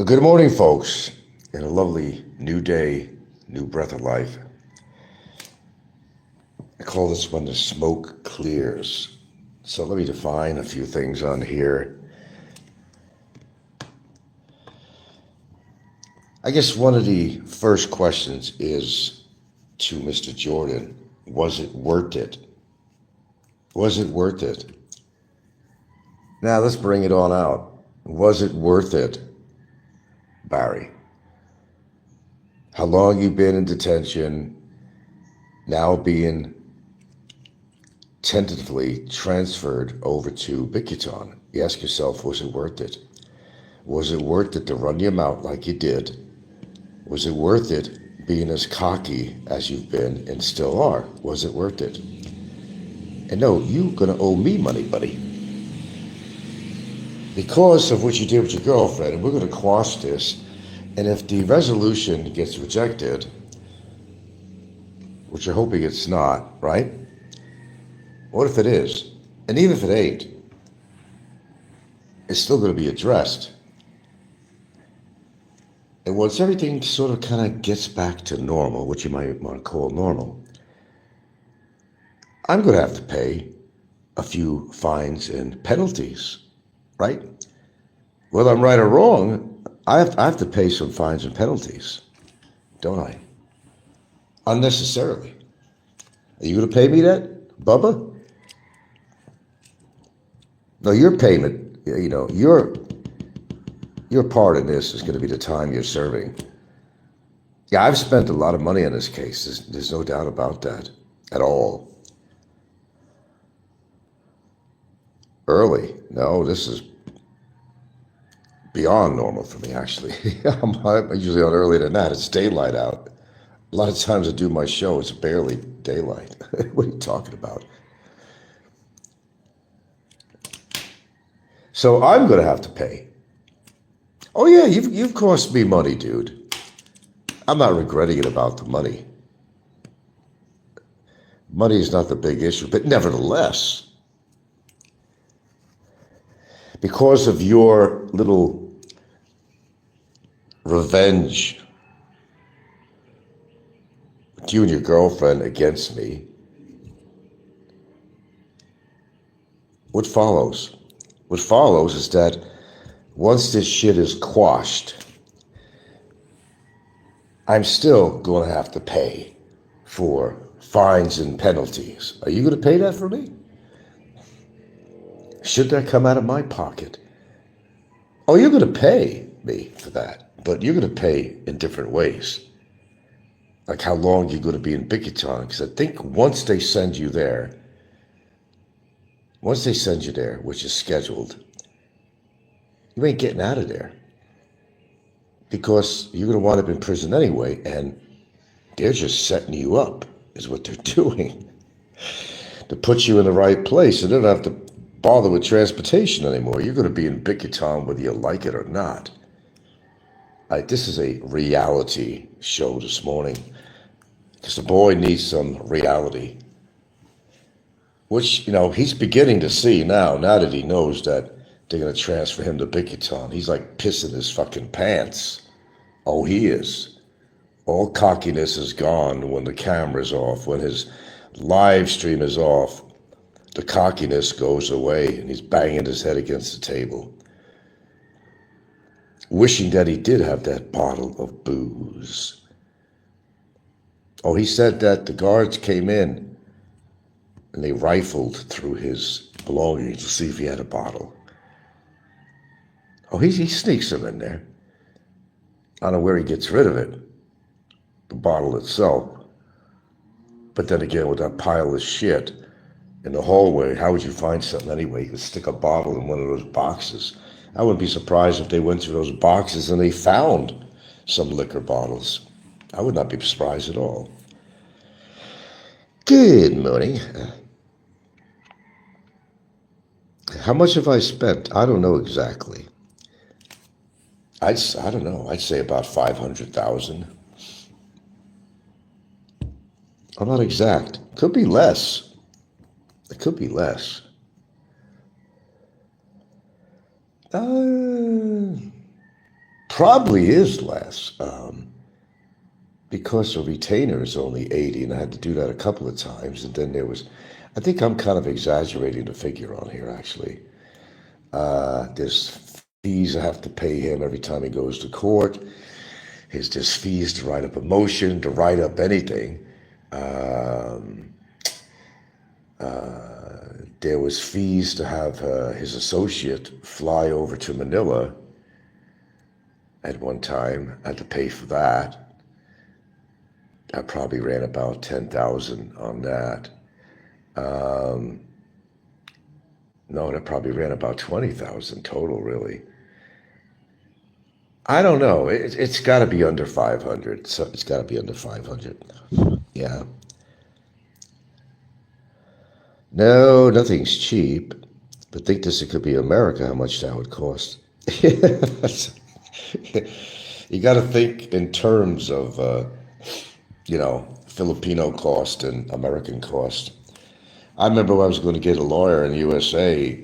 Good morning, folks, and a lovely new day, new breath of life. I call this one the smoke clears. So let me define a few things on here. I guess one of the first questions is to Mr. Jordan, was it worth it? Was it worth it? Now let's bring it on out. Was it worth it, Barry? How long you been in detention, now being tentatively transferred over to Bicuton. You ask yourself, was it worth it? Was it worth it to run your mouth like you did? Was it worth it being as cocky as you've been and still are? Was it worth it? And no, you're gonna owe me money, buddy. Because of what you did with your girlfriend, and we're gonna quash this, and if the resolution gets rejected, which you're hoping it's not, right? What if it is? And even if it ain't, it's still going to be addressed. And once everything sort of kind of gets back to normal, what you might want to call normal, I'm going to have to pay a few fines and penalties, right? Whether I'm right or wrong, I have to pay some fines and penalties, don't I? Unnecessarily. Are you going to pay me that, Bubba? No, your payment, your part in this is going to be the time you're serving. Yeah, I've spent a lot of money on this case. There's no doubt about that at all. Early? No, this is beyond normal for me, actually. I'm usually on earlier than that. It's daylight out. A lot of times I do my show, it's barely daylight. What are you talking about? So I'm going to have to pay. Oh yeah, you've cost me money, dude. I'm not regretting it about the money. Money is not the big issue, but nevertheless, because of your little revenge, you and your girlfriend against me, what follows? What follows is that once this shit is quashed, I'm still going to have to pay for fines and penalties. Are you going to pay that for me? Should that come out of my pocket? Oh, you're going to pay me for that, but you're going to pay in different ways. Like how long you're going to be in Bicuton, because I think once they send you there, which is scheduled, you ain't getting out of there because you're going to wind up in prison anyway, and they're just setting you up, is what they're doing, to put you in the right place. So they don't have to bother with transportation anymore. You're going to be in Bicuton whether you like it or not. This is a reality show this morning because the boy needs some reality, which, he's beginning to see now that he knows that they're going to transfer him to Bicuton. He's like pissing his fucking pants. Oh, he is. All cockiness is gone when the camera's off, when his live stream is off. The cockiness goes away, and he's banging his head against the table, wishing that he did have that bottle of booze. Oh, he said that the guards came in and they rifled through his belongings to see if he had a bottle. Oh, he sneaks them in there. I don't know where he gets rid of it, the bottle itself. But then again, with that pile of shit in the hallway, how would you find something anyway? You could stick a bottle in one of those boxes. I wouldn't be surprised if they went through those boxes and they found some liquor bottles. I would not be surprised at all. Good morning. How much have I spent? I don't know exactly. I don't know. I'd say about 500,000. I'm not exact. Could be less. It could be less. Probably is less, because a retainer is only 80, and I had to do that a couple of times. And then there was, I think I'm kind of exaggerating the figure on here, actually. There's fees I have to pay him every time he goes to court. There's fees to write up a motion, to write up anything. There was fees to have his associate fly over to Manila at one time. I had to pay for that. I probably ran about 10,000 on that. No, that probably ran about 20,000 total, really. I don't know. It's got to be under 500. So it's got to be under 500. Yeah. No, nothing's cheap. But think this, it could be America, how much that would cost. You got to think in terms of, Filipino cost and American cost. I remember when I was going to get a lawyer in the USA,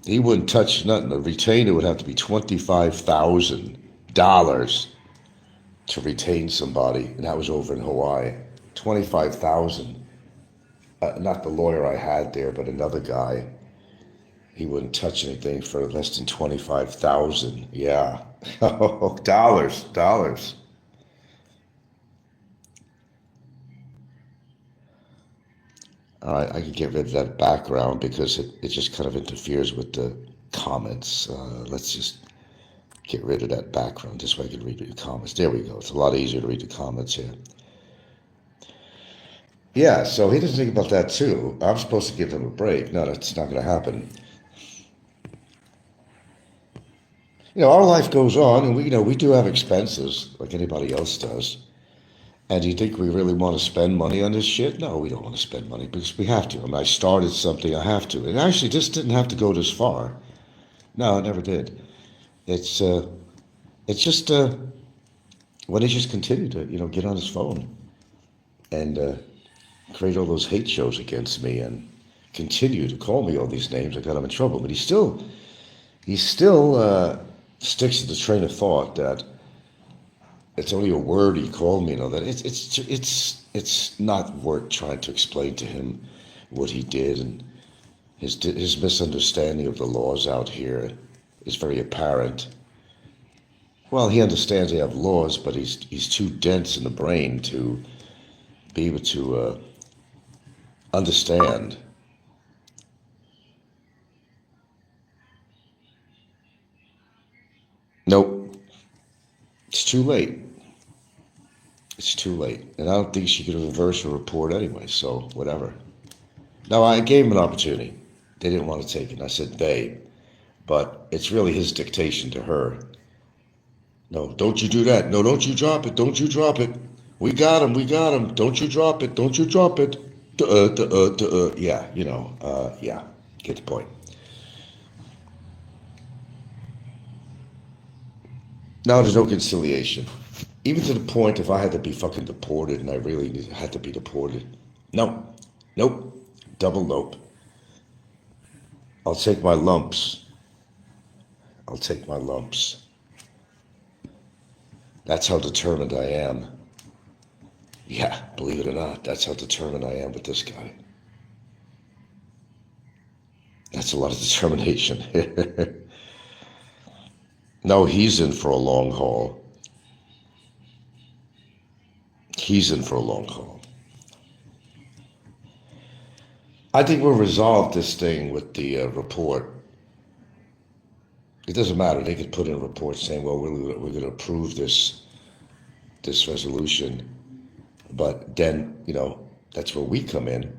he wouldn't touch nothing. A retainer would have to be $25,000 to retain somebody, and that was over in Hawaii. 25,000. Not the lawyer I had there, but another guy. He wouldn't touch anything for less than 25,000. Yeah. Oh, dollars. All right, I can get rid of that background because it just kind of interferes with the comments. Let's just get rid of that background. This way I can read the comments. There we go. It's a lot easier to read the comments here. Yeah, so he doesn't think about that too. I'm supposed to give him a break. No, that's not going to happen. Our life goes on, and we do have expenses like anybody else does. And do you think we really want to spend money on this shit? No, we don't want to spend money because we have to. I mean, I started something, I have to. And actually, this didn't have to go this far. No, it never did. It's just when he just continued to, get on his phone and create all those hate shows against me and continue to call me all these names. I got him in trouble. But he still sticks to the train of thought that it's only a word he called me, that it's not worth trying to explain to him what he did, and his misunderstanding of the laws out here is very apparent. Well, he understands they have laws, but he's too dense in the brain to be able to understand. Nope. It's too late. It's too late. And I don't think she could reverse her report anyway, so whatever. No, I gave him an opportunity. They didn't want to take it. And I said they. But it's really his dictation to her. No, don't you do that. No, don't you drop it. Don't you drop it. We got him. Don't you drop it. Don't you drop it. Yeah, yeah. Get the point. No, there's no conciliation. Even to the point if I had to be fucking deported and I really had to be deported. No. Nope. Double nope. I'll take my lumps. That's how determined I am. Yeah, believe it or not, that's how determined I am with this guy. That's a lot of determination. No, he's in for a long haul. I think we'll resolve this thing with the report. It doesn't matter. They could put in a report saying, well, we're going to approve this resolution. But then, that's where we come in.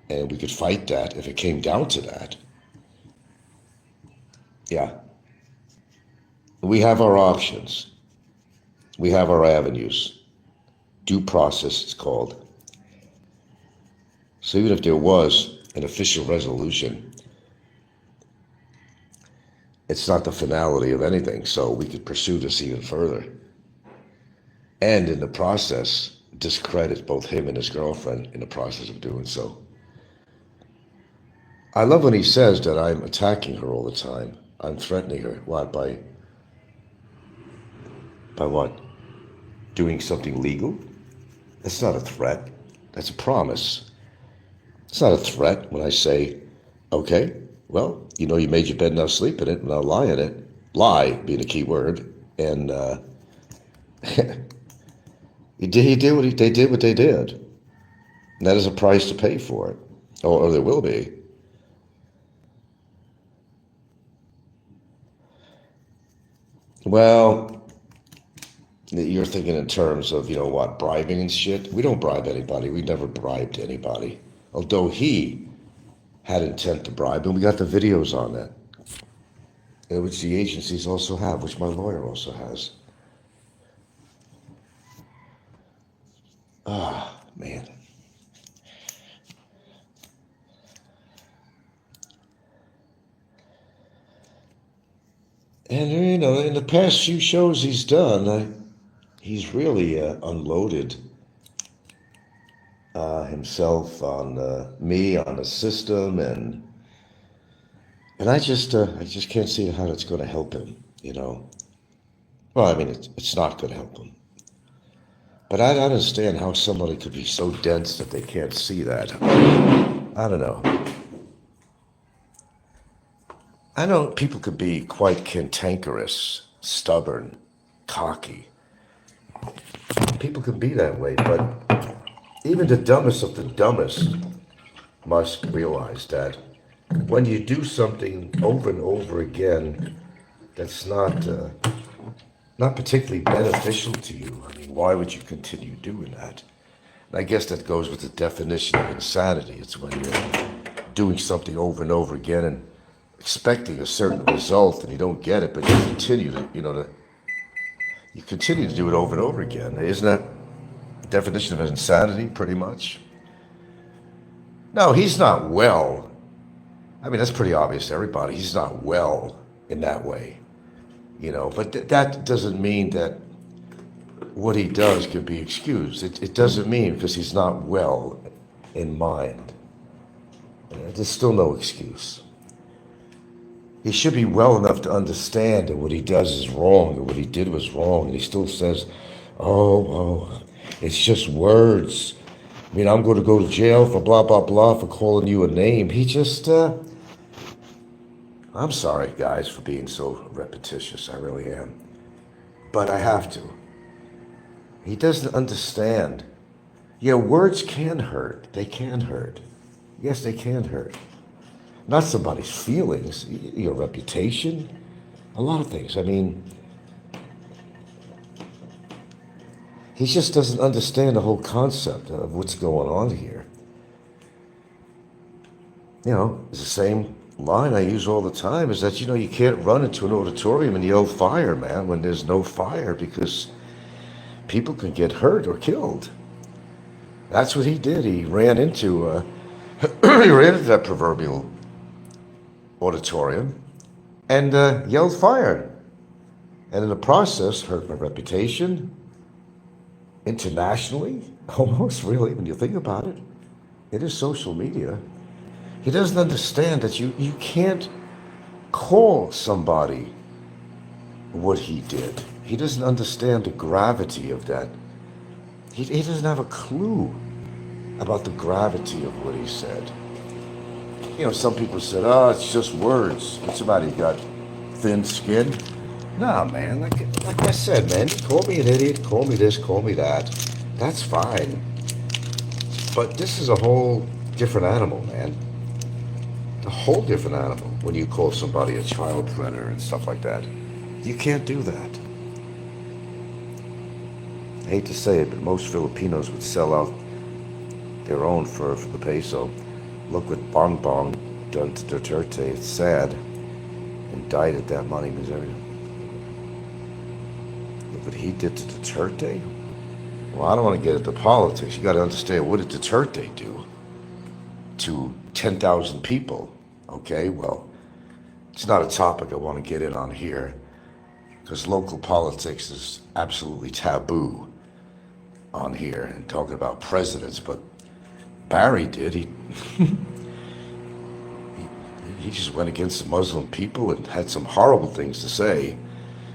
And we could fight that if it came down to that. Yeah. We have our options. We have our avenues. Due process, it's called. So even if there was an official resolution, it's not the finality of anything, so we could pursue this even further. And in the process, discredit both him and his girlfriend in the process of doing so. I love when he says that I'm attacking her all the time. I'm threatening her. What, by By what? Doing something legal? That's not a threat. That's a promise. It's not a threat when I say, okay, well, you made your bed, now sleep in it, now lie in it. Lie being a key word. And they did what they did. And that is a price to pay for it. Or there will be. Well, you're thinking in terms of, bribing and shit. We don't bribe anybody. We never bribed anybody. Although he had intent to bribe, and we got the videos on that, which the agencies also have, which my lawyer also has. Ah, man. And, in the past few shows he's done, he's really unloaded himself on me, on the system, and I just can't see how that's going to help him, Well, I mean, it's not going to help him. But I don't understand how somebody could be so dense that they can't see that. I don't know. I know people could be quite cantankerous, stubborn, cocky. People can be that way, but even the dumbest of the dumbest must realize that when you do something over and over again that's not particularly beneficial to you, I mean, why would you continue doing that? And I guess that goes with the definition of insanity. It's when you're doing something over and over again and expecting a certain result and you don't get it, but you continue to, you continue to do it over and over again. Isn't that the definition of insanity, pretty much? No, he's not well. I mean, that's pretty obvious to everybody. He's not well in that way, but that doesn't mean that what he does can be excused. It doesn't mean because he's not well in mind. There's still no excuse. He should be well enough to understand that what he does is wrong, and what he did was wrong, and he still says, oh, it's just words. I mean, I'm going to go to jail for blah, blah, blah, for calling you a name. He just, I'm sorry, guys, for being so repetitious. I really am. But I have to. He doesn't understand. Yeah, words can hurt. They can hurt. Yes, they can hurt. Not somebody's feelings, your reputation, a lot of things. I mean, he just doesn't understand the whole concept of what's going on here. It's the same line I use all the time, is that, you can't run into an auditorium and yell fire, man, when there's no fire, because people can get hurt or killed. That's what he did. He ran into that proverbial auditorium and yelled fire. And in the process, hurt my reputation internationally, almost, really, when you think about it. It is social media. He doesn't understand that you can't call somebody what he did. He doesn't understand the gravity of that. He doesn't have a clue about the gravity of what he said. Some people said, oh, it's just words. What's somebody got thin skin? Nah, man, like I said, man, call me an idiot, call me this, call me that. That's fine. But this is a whole different animal, man. A whole different animal when you call somebody a child predator and stuff like that. You can't do that. I hate to say it, but most Filipinos would sell out their own for the peso. Look what Bong Bong done to Duterte. It's sad. Indicted that money, Missouri. Look what he did to Duterte. Well, I don't want to get into politics. You got to understand, what did Duterte do to 10,000 people? Okay, well, it's not a topic I want to get in on here, because local politics is absolutely taboo on here, and talking about presidents. But Barry did. He just went against the Muslim people and had some horrible things to say.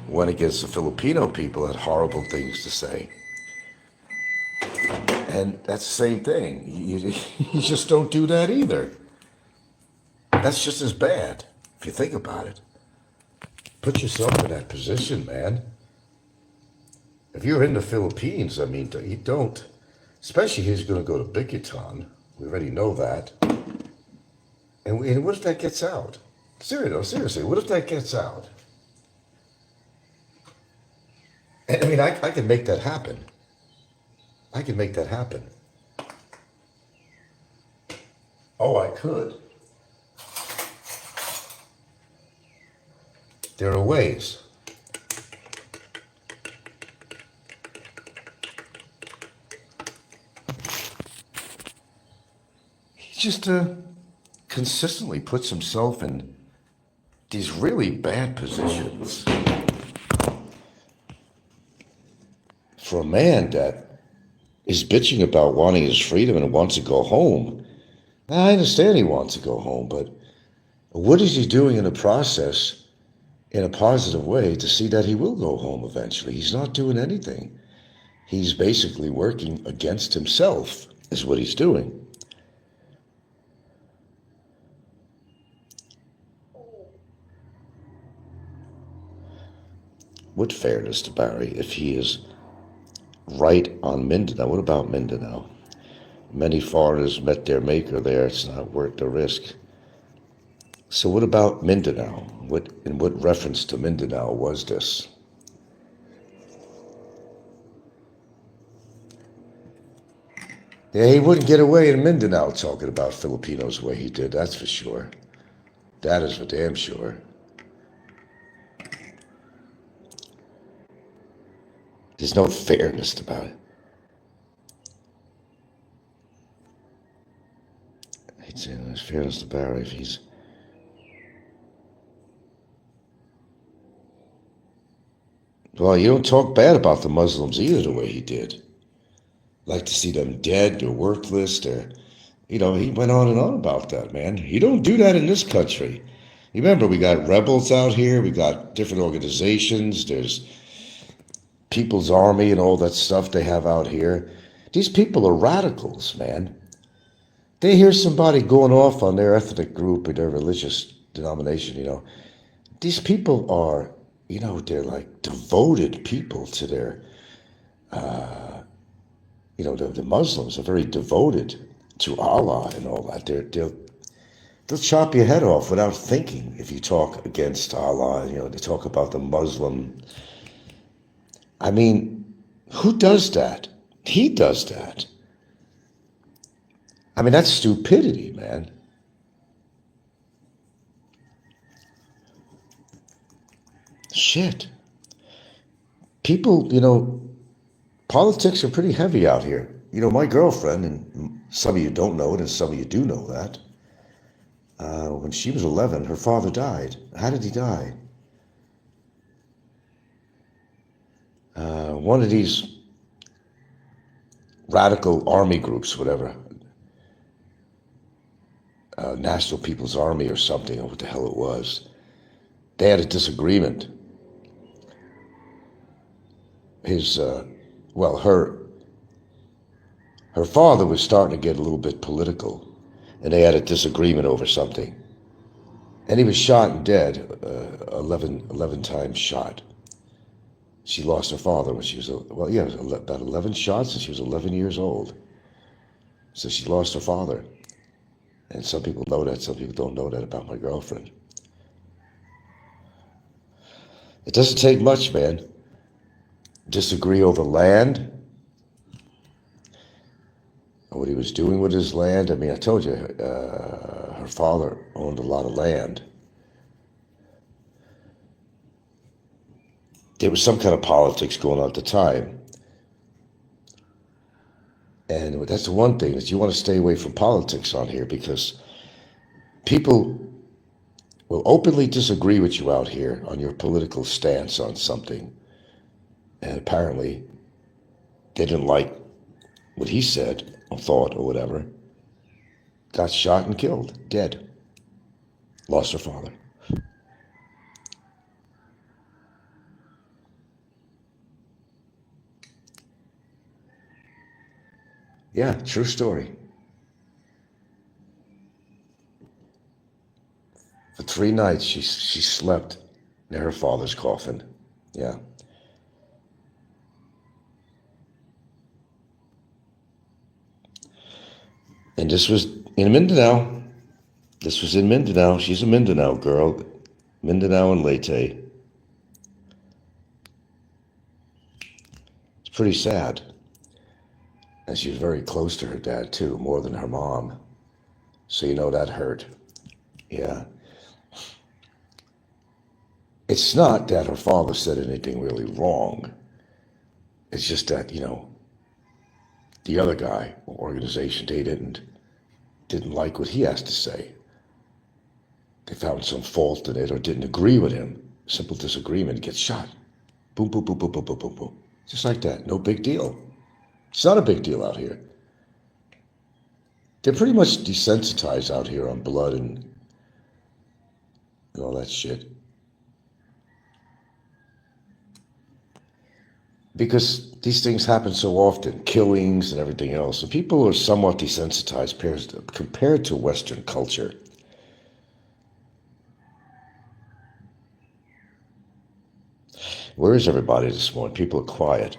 went against the Filipino people, had horrible things to say. And that's the same thing. You just don't do that either. That's just as bad, if you think about it. Put yourself in that position, man. If you're in the Philippines, I mean, you don't, especially he's going to go to Bicutan. We already know that. And what if that gets out? Seriously, what if that gets out? I mean, I can make that happen. I can make that happen. Oh, I could. There are ways. He just consistently puts himself in these really bad positions. For a man that is bitching about wanting his freedom and wants to go home, I understand he wants to go home, but what is he doing in the process in a positive way to see that he will go home eventually? He's not doing anything. He's basically working against himself, is what he's doing. What fairness to Barry if he is right on Mindanao? What about Mindanao? Many foreigners met their maker there. It's not worth the risk. So what about Mindanao? In what reference to Mindanao was this? Yeah, he wouldn't get away in Mindanao talking about Filipinos the way he did, that's for sure. That is for damn sure. There's no fairness about it. I'd say there's fairness to Barry if he's... Well, you don't talk bad about the Muslims either the way he did. Like to see them dead or worthless or, he went on and on about that, man. You don't do that in this country. You remember, we got rebels out here, we got different organizations, there's People's Army and all that stuff they have out here. These people are radicals, man. They hear somebody going off on their ethnic group or their religious denomination, These people are, they're like devoted people to their, the Muslims are very devoted to Allah and all that. They'll chop your head off without thinking if you talk against Allah. They talk about the Muslim. I mean, who does that? He does that. I mean, that's stupidity, man. Shit. People, politics are pretty heavy out here. My girlfriend, and some of you don't know it, and some of you do know that, when she was 11, her father died. How did he die? One of these radical army groups, whatever, National People's Army or something, or what the hell it was, they had a disagreement. Her father was starting to get a little bit political, and they had a disagreement over something. And he was shot and dead, 11 times shot. She lost her father when she was, about 11 shots, and she was 11 years old. So she lost her father. And some people know that, some people don't know that about my girlfriend. It doesn't take much, man. Disagree over land, what he was doing with his land. I mean, I told you, her father owned a lot of land. There was some kind of politics going on at the time. And that's the one thing, is you want to stay away from politics on here, because people will openly disagree with you out here on your political stance on something. And apparently they didn't like what he said or thought or whatever. Got shot and killed, dead. Lost her father. Yeah, true story. For 3 nights, she slept near her father's coffin. Yeah. And this was in Mindanao. This was in Mindanao. She's a Mindanao girl. Mindanao and Leyte. It's pretty sad. And she was very close to her dad, too, more than her mom. So you know that hurt. Yeah. It's not that her father said anything really wrong. It's just that, the other guy or organization, they didn't like what he has to say. They found some fault in it or didn't agree with him. Simple disagreement, gets shot. Boom, boom, boom, boom, boom, boom, boom, boom. Just like that. No big deal. It's not a big deal out here. They're pretty much desensitized out here on blood and all that shit. Because these things happen so often, killings and everything else. And people are somewhat desensitized compared to Western culture. Where is everybody this morning? People are quiet.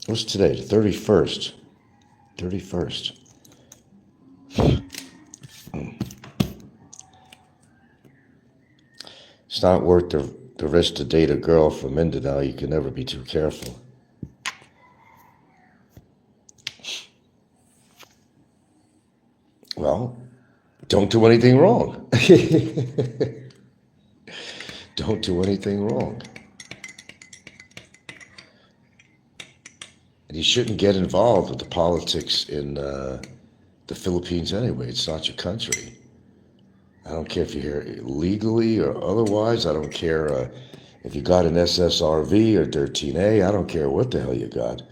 What's today? The 31st. 31st. It's not worth the risk to date a girl from Mindanao. You can never be too careful. Well, don't do anything wrong. Don't do anything wrong. And you shouldn't get involved with the politics in the Philippines anyway. It's not your country. I don't care if you're here legally or otherwise. I don't care if you got an SSRV or 13A. I don't care what the hell you got.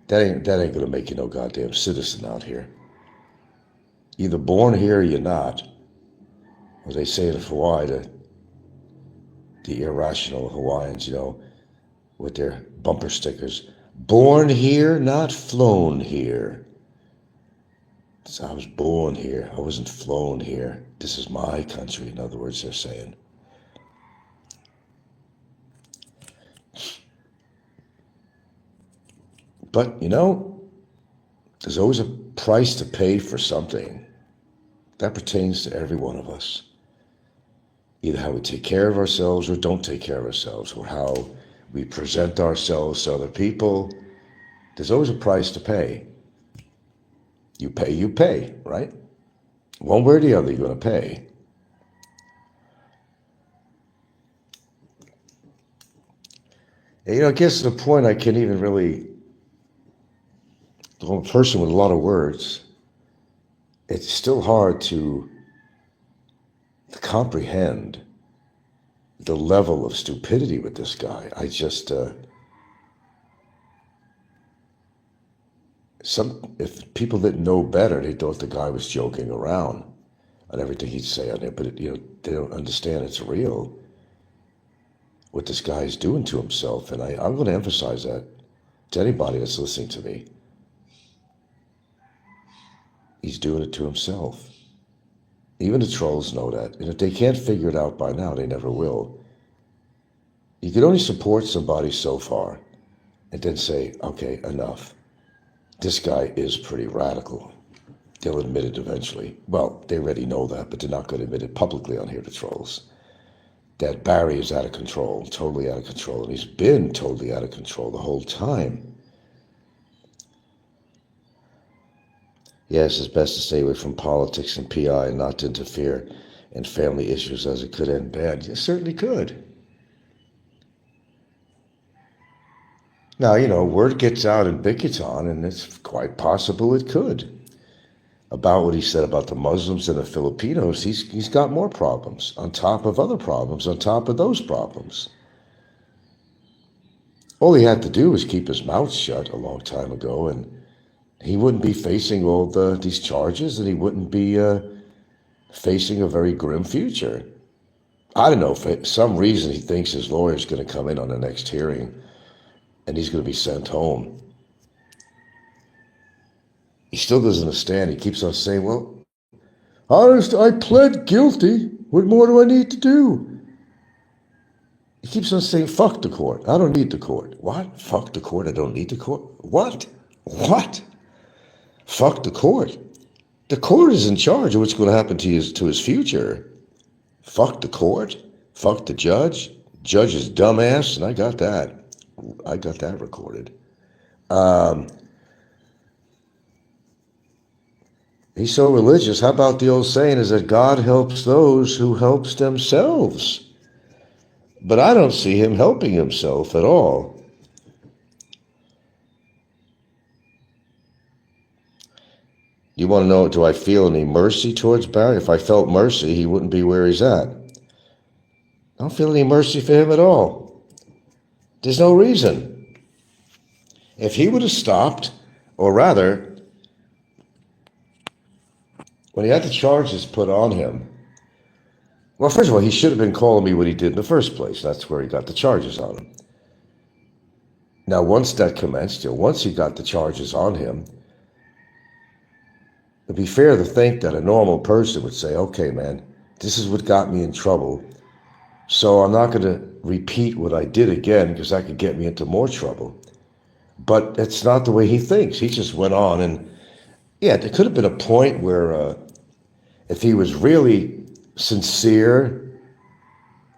That ain't gonna make you no goddamn citizen out here. Either born here or you're not. As they say in Hawaii, the irrational Hawaiians, with their bumper stickers. Born here, not flown here. So I was born here. I wasn't flown here. This is my country, in other words, they're saying. But, there's always a price to pay for something. That pertains to every one of us. Either how we take care of ourselves or don't take care of ourselves, or how we present ourselves to other people. There's always a price to pay. You pay, right? One way or the other, you're going to pay. And, it gets to the point I can't even really, I'm a person with a lot of words. It's still hard to comprehend the level of stupidity with this guy. I just, if people didn't know better, they thought the guy was joking around on everything he'd say on there, but they don't understand it's real, what this guy is doing to himself. And I'm going to emphasize that to anybody that's listening to me. He's doing it to himself. Even the trolls know that. And if they can't figure it out by now, they never will. You can only support somebody so far and then say, okay, enough. This guy is pretty radical. They'll admit it eventually. Well, they already know that, but they're not going to admit it publicly on here, the trolls. That Barry is out of control, totally out of control, and he's been totally out of control the whole time. Yes, it's best to stay away from politics and PI and not to interfere in family issues, as it could end bad. It certainly could. Now, word gets out in Bickerton, and it's quite possible it could. About what he said about the Muslims and the Filipinos, he's got more problems, on top of other problems, on top of those problems. All he had to do was keep his mouth shut a long time ago, and he wouldn't be facing all these charges, and he wouldn't be facing a very grim future. I don't know, for some reason he thinks his lawyer's going to come in on the next hearing, and he's going to be sent home. He still doesn't understand. He keeps on saying, well, I pled guilty. What more do I need to do? He keeps on saying, fuck the court. I don't need the court. What? Fuck the court. I don't need the court. What? What? Fuck the court. The court is in charge of what's going to happen to his future. Fuck the court. Fuck the judge. Judge is dumbass, and I got that. I got that recorded. He's so religious. How about the old saying is that God helps those who helps themselves? But I don't see him helping himself at all. You want to know, do I feel any mercy towards Barry? If I felt mercy, he wouldn't be where he's at. I don't feel any mercy for him at all. There's no reason. If he would have stopped, or rather, when he had the charges put on him, well, first of all, he should have been calling me what he did in the first place. That's where he got the charges on him. Now, once that commenced, once he got the charges on him, it'd be fair to think that a normal person would say, okay, man, this is what got me in trouble, so I'm not going to repeat what I did again because that could get me into more trouble. But that's not the way he thinks. He just went on, and yeah, there could have been a point where if he was really sincere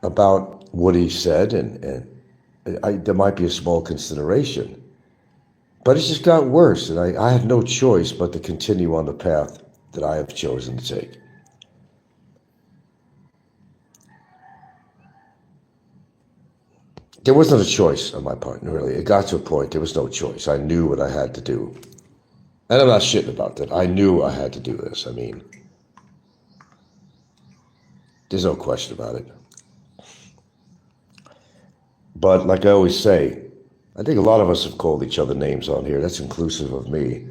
about what he said, and there might be a small consideration. But it just got worse, and I had no choice but to continue on the path that I have chosen to take. There wasn't a choice on my part, really. It got to a point, there was no choice. I knew what I had to do. And I'm not shitting about that. I knew I had to do this. I mean, there's no question about it. But like I always say, I think a lot of us have called each other names on here. That's inclusive of me.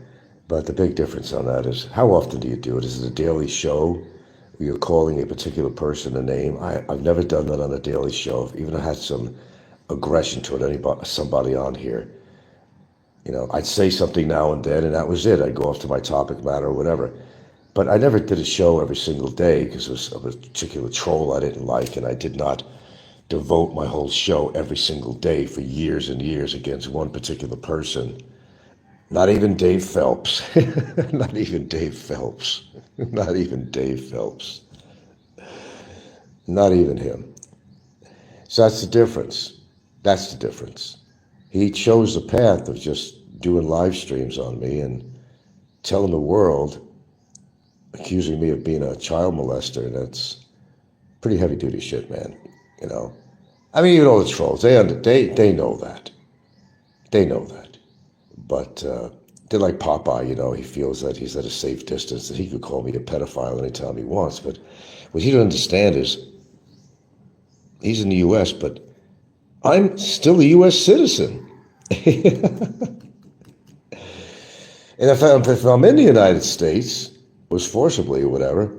But the big difference on that is, how often do you do it? Is it a daily show where you're calling a particular person a name? I've never done that on a daily show. Even I had some aggression toward somebody on here. You know, I'd say something now and then, and that was it. I'd go off to my topic matter or whatever. But I never did a show every single day because it was of a particular troll I didn't like, and I did not devote my whole show every single day for years and years against one particular person. Not even Dave Phelps. Not even Dave Phelps. Not even Dave Phelps. Not even him. So that's the difference. That's the difference. He chose the path of just doing live streams on me and telling the world, accusing me of being a child molester, and that's pretty heavy-duty shit, man. You know, I mean, even all the trolls, they know that. They know that. But they're like Popeye, you know, he feels that he's at a safe distance, that he could call me a pedophile anytime he wants. But what he doesn't understand is, he's in the U.S., but I'm still a U.S. citizen. And if I'm in the United States, was forcibly or whatever,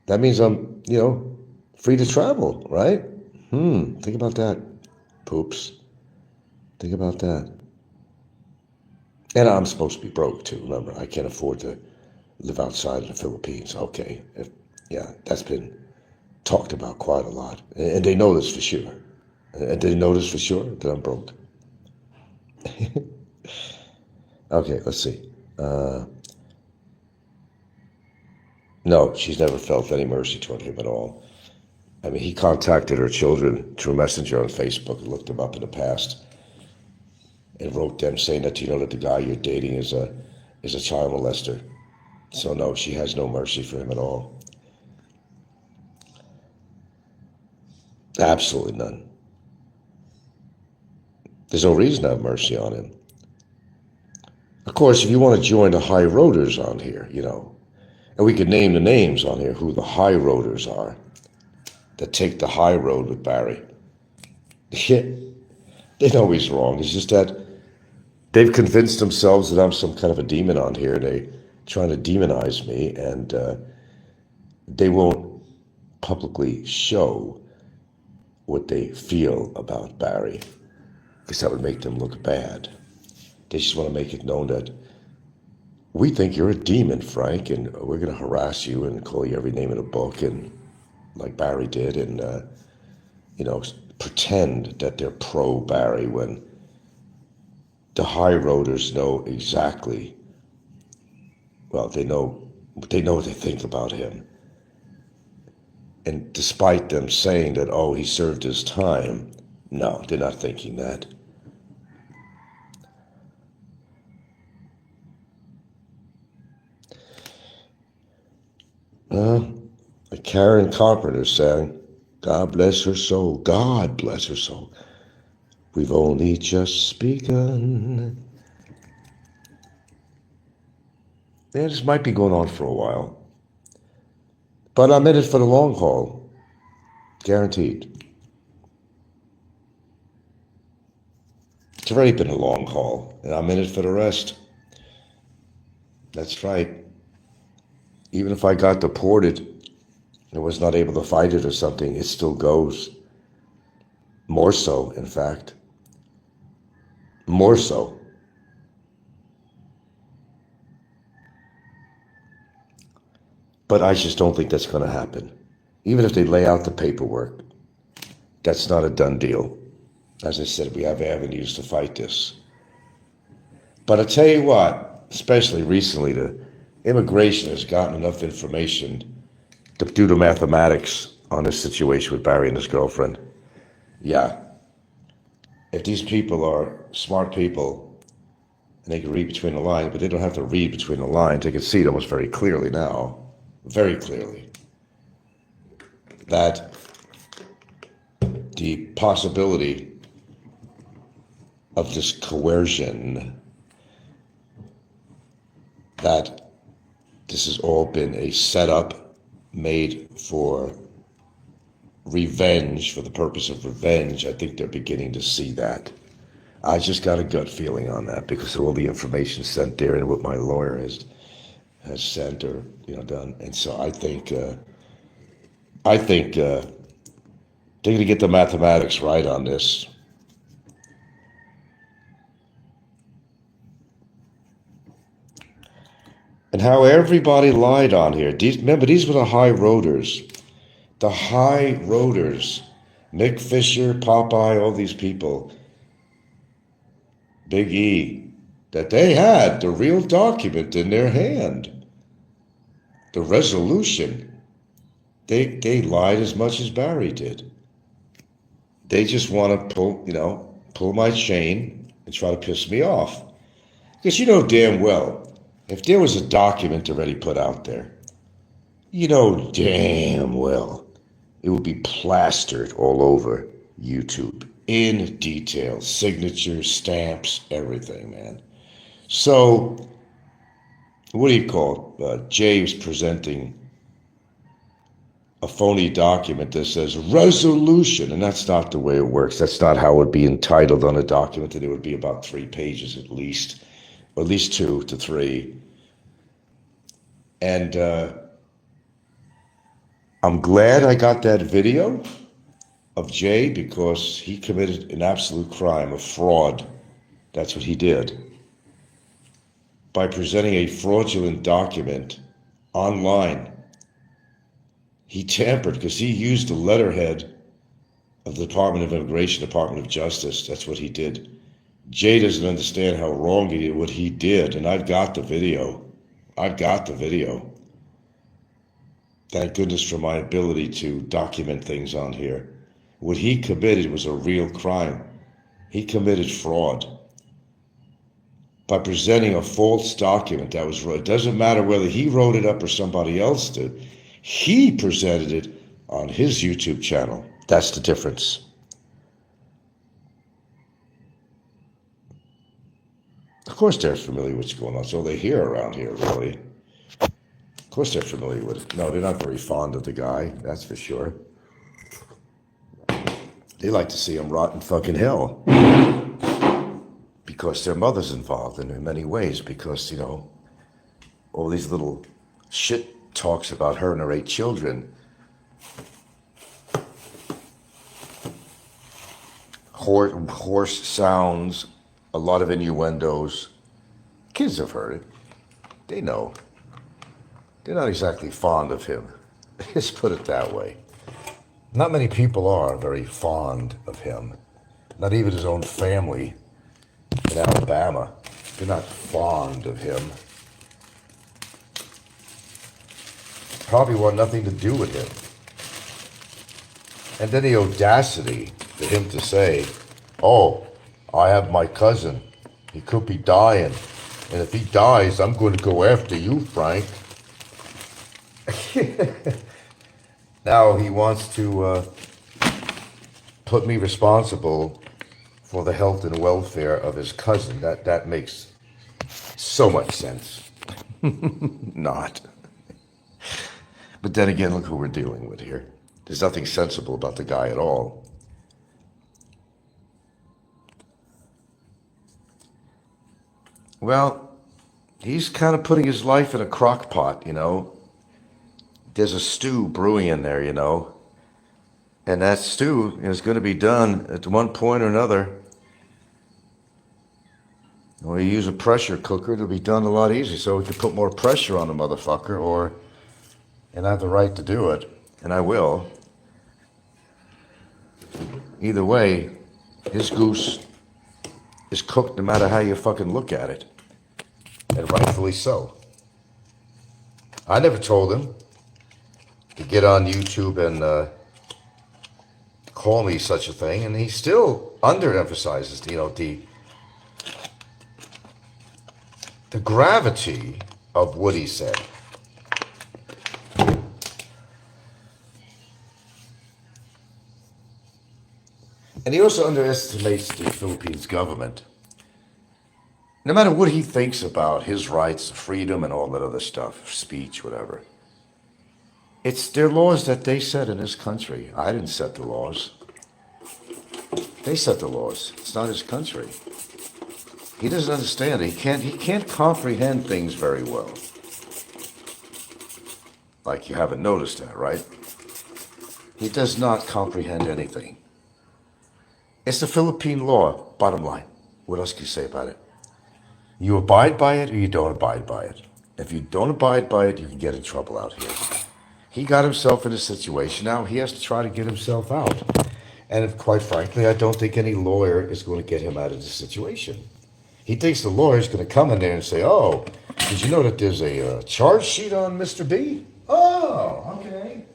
that means I'm, you know, free to travel, right? Think about that, poops. Think about that. And I'm supposed to be broke, too. Remember, I can't afford to live outside of the Philippines. Okay, yeah, that's been talked about quite a lot. And they know this for sure. And they know this for sure that I'm broke. Okay, let's see. No, she's never felt any mercy toward him at all. I mean, he contacted her children through Messenger on Facebook and looked them up in the past and wrote them saying that, you know, that the guy you're dating is a child molester. So no, she has no mercy for him at all. Absolutely none. There's no reason to have mercy on him. Of course, if you want to join the high roaders on here, you know, and we could name the names on here, who the high roaders are that take the high road with Barry. They know he's wrong. It's just that they've convinced themselves that I'm some kind of a demon on here. They're trying to demonize me, and they won't publicly show what they feel about Barry, because that would make them look bad. They just want to make it known that we think you're a demon, Frank, and we're going to harass you and call you every name in a book, and like Barry did, and pretend that they're pro Barry when the high roaders know exactly. Well, they know what they think about him, and despite them saying that, oh, he served his time, no, they're not thinking that. Like Karen Carpenter sang, God bless her soul, God bless her soul. We've only just begun. Yeah, this might be going on for a while. But I'm in it for the long haul. Guaranteed. It's already been a long haul, and I'm in it for the rest. That's right. Even if I got deported and was not able to fight it or something, it still goes. More so, in fact. More so. But I just don't think that's going to happen. Even if they lay out the paperwork, that's not a done deal. As I said, we have avenues to fight this. But I tell you what, especially recently, the immigration has gotten enough information to do the mathematics on this situation with Barry and his girlfriend. Yeah. If these people are smart people, and they can read between the lines, but they don't have to read between the lines, they can see it almost very clearly now, very clearly, that the possibility of this coercion, that this has all been a setup made for revenge, for the purpose of revenge. I think they're beginning to see that. I just got a gut feeling on that because of all the information sent there and what my lawyer has sent or done. And so I think they're going to get the mathematics right on this. And how everybody lied on here. Remember, these were the high roaders. The high roaders. Mick Fisher, Popeye, all these people. Big E. That they had the real document in their hand. The resolution. They lied as much as Barry did. They just want to pull my chain and try to piss me off. Because you know damn well, if there was a document already put out there, you know damn well it would be plastered all over YouTube in detail, signatures, stamps, everything, man. So, what do you call it? Jay was presenting a phony document that says resolution, and that's not the way it works. That's not how it would be entitled on a document, and it would be about 3 pages at least, or at least 2 to 3. And I'm glad I got that video of Jay because he committed an absolute crime, a fraud. That's what he did. By presenting a fraudulent document online, he tampered because he used the letterhead of the Department of Immigration, Department of Justice. That's what he did. Jay doesn't understand how wrong he did what he did, and I've got the video. I've got the video. Thank goodness for my ability to document things on here. What he committed was a real crime. He committed fraud by presenting a false document that was wrote. It doesn't matter whether he wrote it up or somebody else did. He presented it on his YouTube channel. That's the difference. Of course they're familiar with what's going on. So they hear around here, really. Of course they're familiar with it. No, they're not very fond of the guy, that's for sure. They like to see him rot in fucking hell. Because their mother's involved in many ways. Because, all these little shit talks about her and her 8 children. Horse sounds, a lot of innuendos. Kids have heard it. They know. They're not exactly fond of him. Let's put it that way. Not many people are very fond of him. Not even his own family in Alabama. They're not fond of him. Probably want nothing to do with him. And then the audacity for him to say, oh, I have my cousin. He could be dying. And if he dies, I'm going to go after you, Frank. Now he wants to put me responsible for the health and welfare of his cousin. That makes so much sense. Not. But then again, look who we're dealing with here. There's nothing sensible about the guy at all. Well, he's kind of putting his life in a crock pot, you know. There's a stew brewing in there, you know. And that stew is going to be done at one point or another. When you use a pressure cooker, it'll be done a lot easier. So we can put more pressure on the motherfucker, and I have the right to do it, and I will. Either way, his goose is cooked no matter how you fucking look at it. And rightfully so. I never told him to get on YouTube and call me such a thing, and he still underemphasizes, you know, the gravity of what he said. And he also underestimates the Philippines government. No matter what he thinks about his rights, freedom, and all that other stuff, speech, whatever, it's their laws that they set in this country. I didn't set the laws. They set the laws. It's not his country. He doesn't understand it. He can't comprehend things very well. Like you haven't noticed that, right? He does not comprehend anything. It's the Philippine law, bottom line. What else can you say about it? You abide by it or you don't abide by it. If you don't abide by it, you can get in trouble out here. He got himself in a situation. Now he has to try to get himself out. And quite frankly, I don't think any lawyer is going to get him out of this situation. He thinks the lawyer is going to come in there and say, oh, did you know that there's a charge sheet on Mr. B? Oh, okay.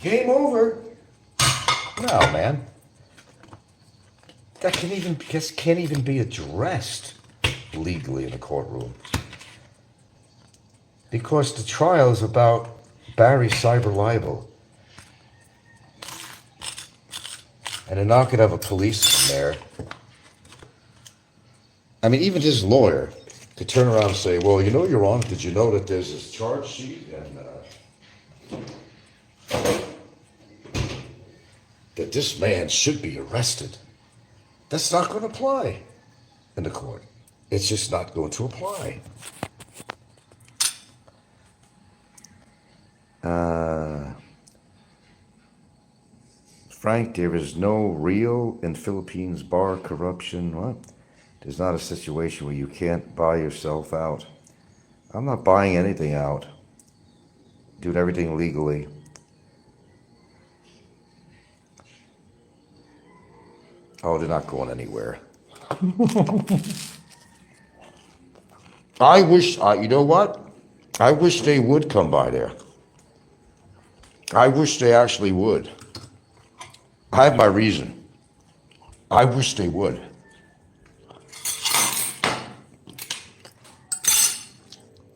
Game over. No, man. That can't even be addressed legally in a courtroom. Because the trial is about Barry's cyber libel. And they're not going to have a policeman there. I mean, even his lawyer could turn around and say, well, you know, Your Honor, did you know that there's this charge sheet and that this man should be arrested? That's not going to apply in the court. It's just not going to apply. Frank, there is no real in Philippines bar corruption. What? There's not a situation where you can't buy yourself out. I'm not buying anything out. Doing everything legally. Oh, they're not going anywhere. I wish, you know what? I wish they would come by there. I wish they actually would. I have my reason. I wish they would.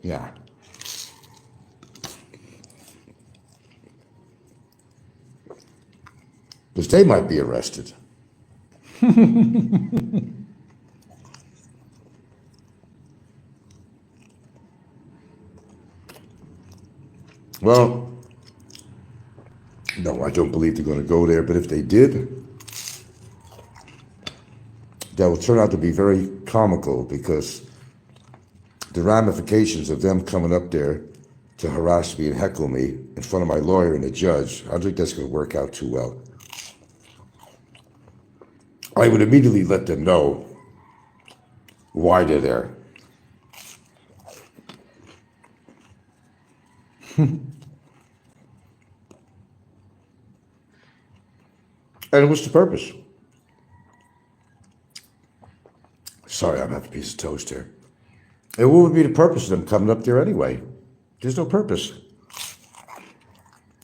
Yeah. Because they might be arrested. Well, no, I don't believe they're going to go there, but if they did, that will turn out to be very comical because the ramifications of them coming up there to harass me and heckle me in front of my lawyer and the judge, I don't think that's going to work out too well. I would immediately let them know why they're there. And what's the purpose? Sorry, I'm having a piece of toast here. And what would be the purpose of them coming up there anyway? There's no purpose.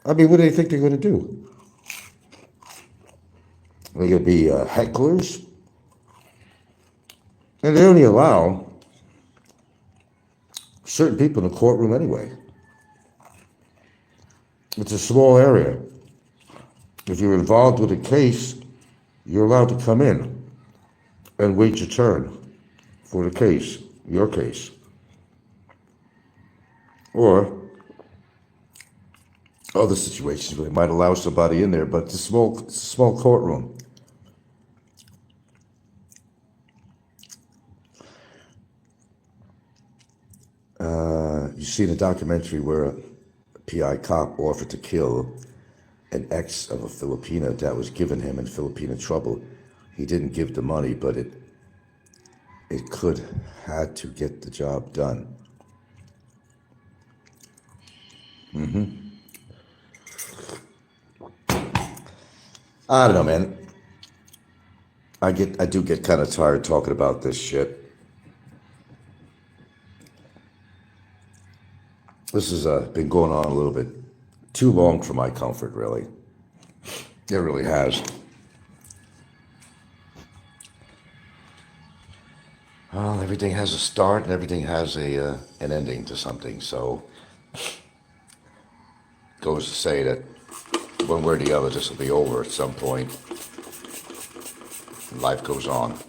I mean, what do they think they're going to do? They're going to be hecklers? And they only allow certain people in the courtroom anyway. It's a small area. If you're involved with a case, you're allowed to come in and wait your turn for the case, your case. Or other situations where they might allow somebody in there, but it's a small courtroom. You see in a documentary where a PI cop offered to kill an ex of a Filipina that was giving him in Filipina trouble. He didn't give the money, but it had to get the job done. I don't know, man. I do get kind of tired talking about this shit. This has been going on a little bit too long for my comfort, really. It really has. Well, everything has a start and everything has an ending to something. So, goes to say that one way or the other, this will be over at some point. Life goes on.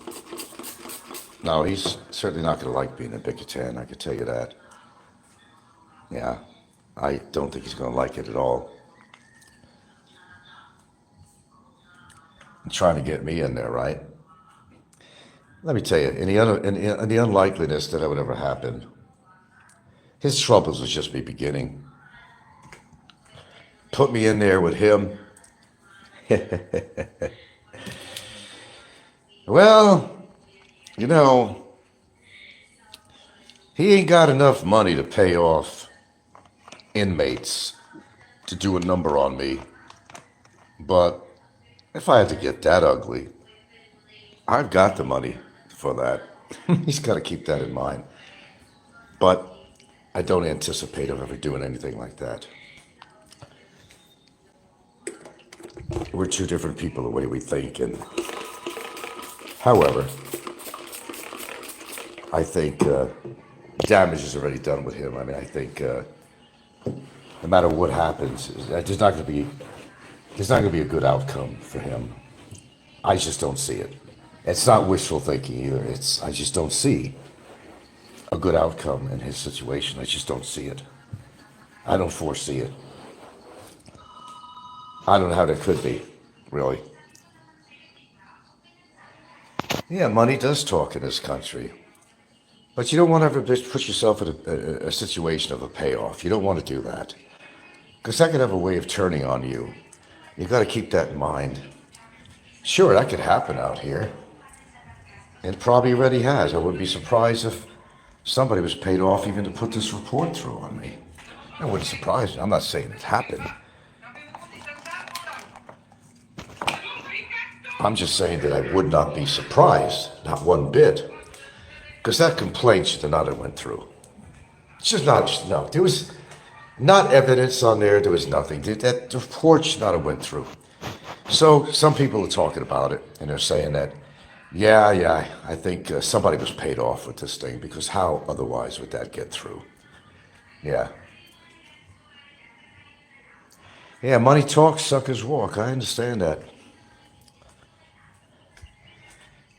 No, he's certainly not going to like being in Bickerton, I can tell you that. Yeah, I don't think he's going to like it at all. And trying to get me in there, right? Let me tell you, in the unlikeliness that would ever happen, his troubles was just me beginning. Put me in there with him. Well, you know, he ain't got enough money to pay off inmates to do a number on me. But if I had to get that ugly, I've got the money for that. He's got to keep that in mind. But I don't anticipate him ever doing anything like that. We're two different people the way we think, and however, I think damage is already done with him. I mean, I think no matter what happens, there's not going to be a good outcome for him. I just don't see it. It's not wishful thinking either. I just don't see a good outcome in his situation. I just don't see it. I don't foresee it. I don't know how that could be, really. Yeah, money does talk in this country. But you don't want to ever put yourself in a situation of a payoff. You don't want to do that. Because that could have a way of turning on you. You got to keep that in mind. Sure, that could happen out here. It probably already has. I wouldn't be surprised if somebody was paid off even to put this report through on me. That wouldn't surprise me. I'm not saying it happened. I'm just saying that I would not be surprised, not one bit. Because that complaint should not have went through. It's just not, no, there was not evidence on there, there was nothing. That report should not have went through. So some people are talking about it, and they're saying that, yeah, I think somebody was paid off with this thing, because how otherwise would that get through? Yeah. Yeah, money talks, suckers walk, I understand that.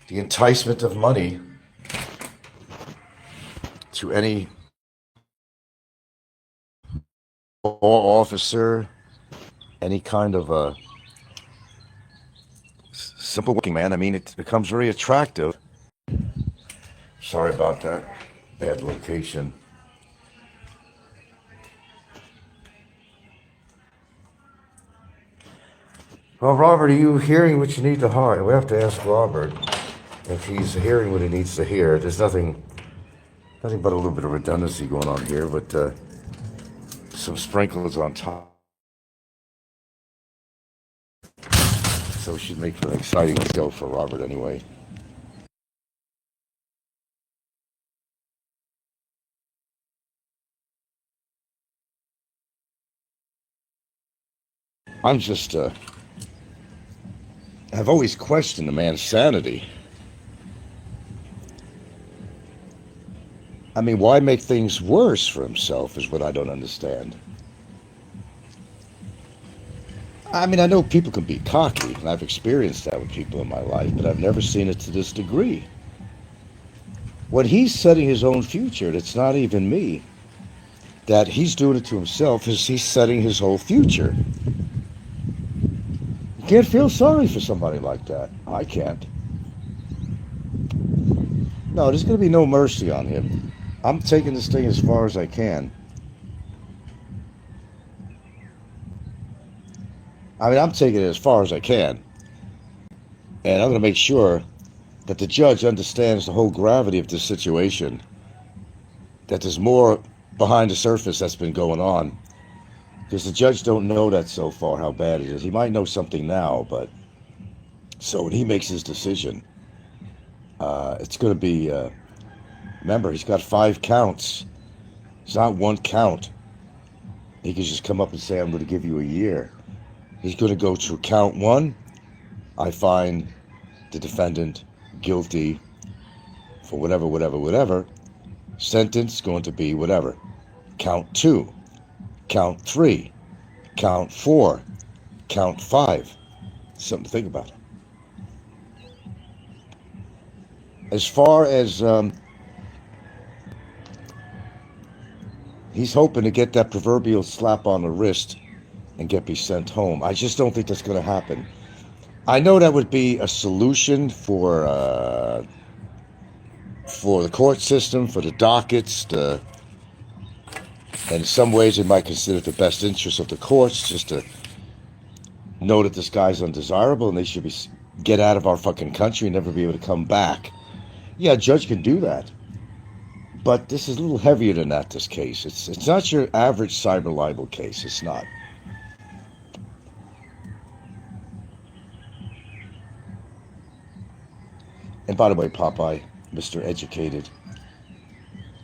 The enticement of money to any law officer, any kind of a simple working man, I mean, it becomes very attractive. Sorry about that. Bad location. Well, Robert, are you hearing what you need to hear? We have to ask Robert if he's hearing what he needs to hear. There's nothing but a little bit of redundancy going on here, but some sprinkles on top. So it should make for an exciting show for Robert anyway. I'm just, I've always questioned the man's sanity. I mean, why make things worse for himself is what I don't understand. I mean, I know people can be cocky, and I've experienced that with people in my life, but I've never seen it to this degree. When he's setting his own future, and it's not even me, that he's doing it to himself, is he's setting his whole future. You can't feel sorry for somebody like that. I can't. No, there's going to be no mercy on him. I'm taking this thing as far as I can. I mean, I'm taking it as far as I can. And I'm going to make sure that the judge understands the whole gravity of this situation, that there's more behind the surface that's been going on. Because the judge don't know that so far, how bad it is. He might know something now, but so when he makes his decision, it's going to be, remember, he's got 5 counts. It's not 1 count. He can just come up and say, I'm going to give you a year. He's going to go through count 1. I find the defendant guilty for whatever. Sentence going to be whatever. Count 2, count 3, count 4, count 5. Something to think about. As far as he's hoping to get that proverbial slap on the wrist and get me sent home. I just don't think that's going to happen. I know that would be a solution for the court system, for the dockets, and in some ways it might consider the best interest of the courts just to know that this guy's undesirable and they should get out of our fucking country and never be able to come back. Yeah, a judge can do that. But this is a little heavier than that, this case. It's not your average cyber libel case. It's not. And by the way, Popeye, Mr. Educated,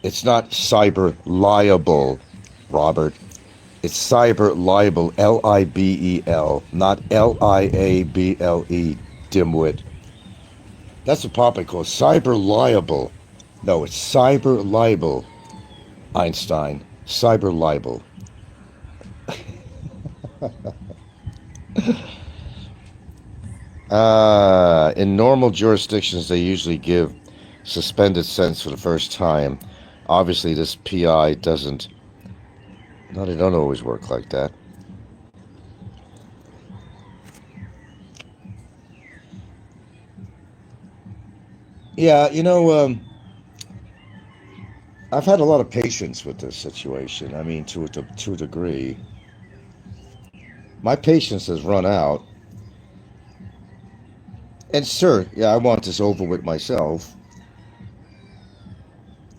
it's not cyber liable, Robert. It's cyber libel, L-I-B-E-L, not L-I-A-B-L-E, dimwit. That's what Popeye calls cyber liable. No, it's cyber libel, Einstein. Cyber libel. In normal jurisdictions, they usually give suspended sentence for the first time. Obviously, this PI doesn't. No, they don't always work like that. Yeah, I've had a lot of patience with this situation. I mean, to a degree. My patience has run out. And sir, yeah, I want this over with myself.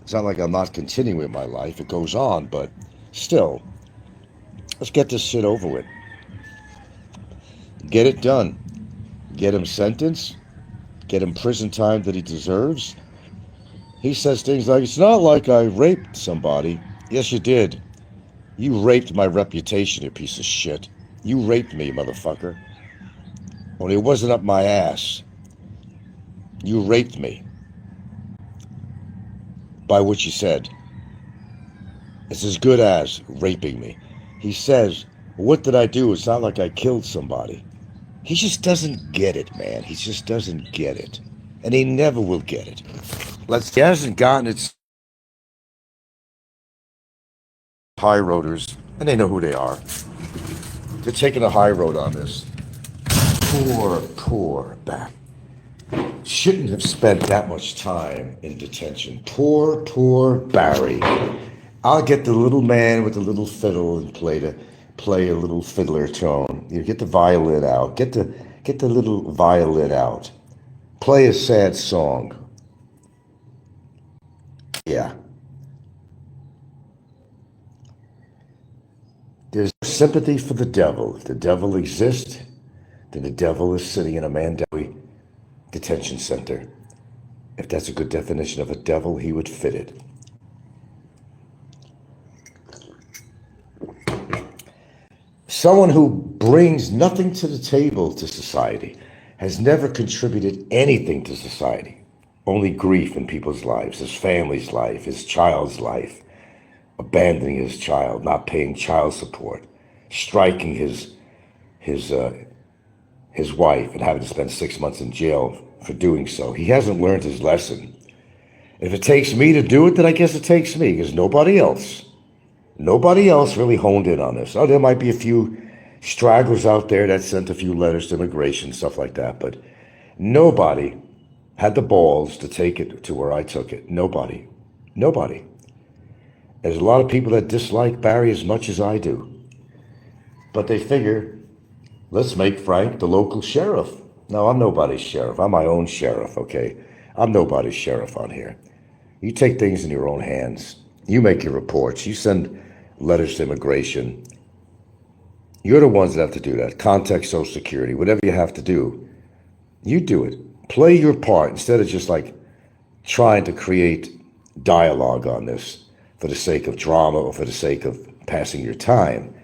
It's not like I'm not continuing with my life. It goes on, but still, let's get this shit over with. Get it done. Get him sentenced. Get him prison time that he deserves. He says things like, it's not like I raped somebody. Yes, you did. You raped my reputation, you piece of shit. You raped me, motherfucker. Only it wasn't up my ass. You raped me. By what you said. It's as good as raping me. He says, what did I do? It's not like I killed somebody. He just doesn't get it, man. He just doesn't get it. And he never will get it. He hasn't gotten it. High roaders, and they know who they are. They're taking a high road on this. Poor back. Shouldn't have spent that much time in detention. Poor Barry. I'll get the little man with the little fiddle and play a little fiddler tone. You get the violin out. Get the little violin out. Play a sad song. Yeah. There's no sympathy for the devil. If the devil exists, then the devil is sitting in a Mandawi detention center. If that's a good definition of a devil, he would fit it. Someone who brings nothing to the table to society, has never contributed anything to society, only grief in people's lives, his family's life, his child's life, abandoning his child, not paying child support, striking his wife and having to spend 6 months in jail for doing so. He hasn't learned his lesson. If it takes me to do it, then I guess it takes me, because nobody else really honed in on this. Oh, there might be a few stragglers out there that sent a few letters to immigration, stuff like that, but nobody had the balls to take it to where I took it. Nobody. There's a lot of people that dislike Barry as much as I do, but they figure, let's make Frank the local sheriff. No, I'm nobody's sheriff. I'm my own sheriff, okay? I'm nobody's sheriff on here. You take things in your own hands. You make your reports. You send letters to immigration. You're the ones that have to do that. Contact Social Security, whatever you have to do. You do it. Play your part instead of just like trying to create dialogue on this for the sake of drama or for the sake of passing your time.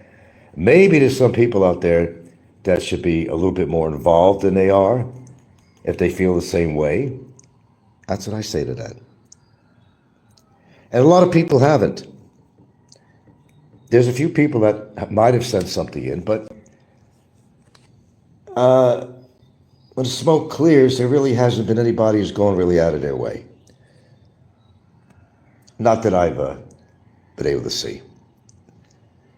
Maybe there's some people out there that should be a little bit more involved than they are if they feel the same way. That's what I say to that. And a lot of people haven't. There's a few people that might have sent something in, but when the smoke clears, there really hasn't been anybody who's gone really out of their way. Not that I've been able to see.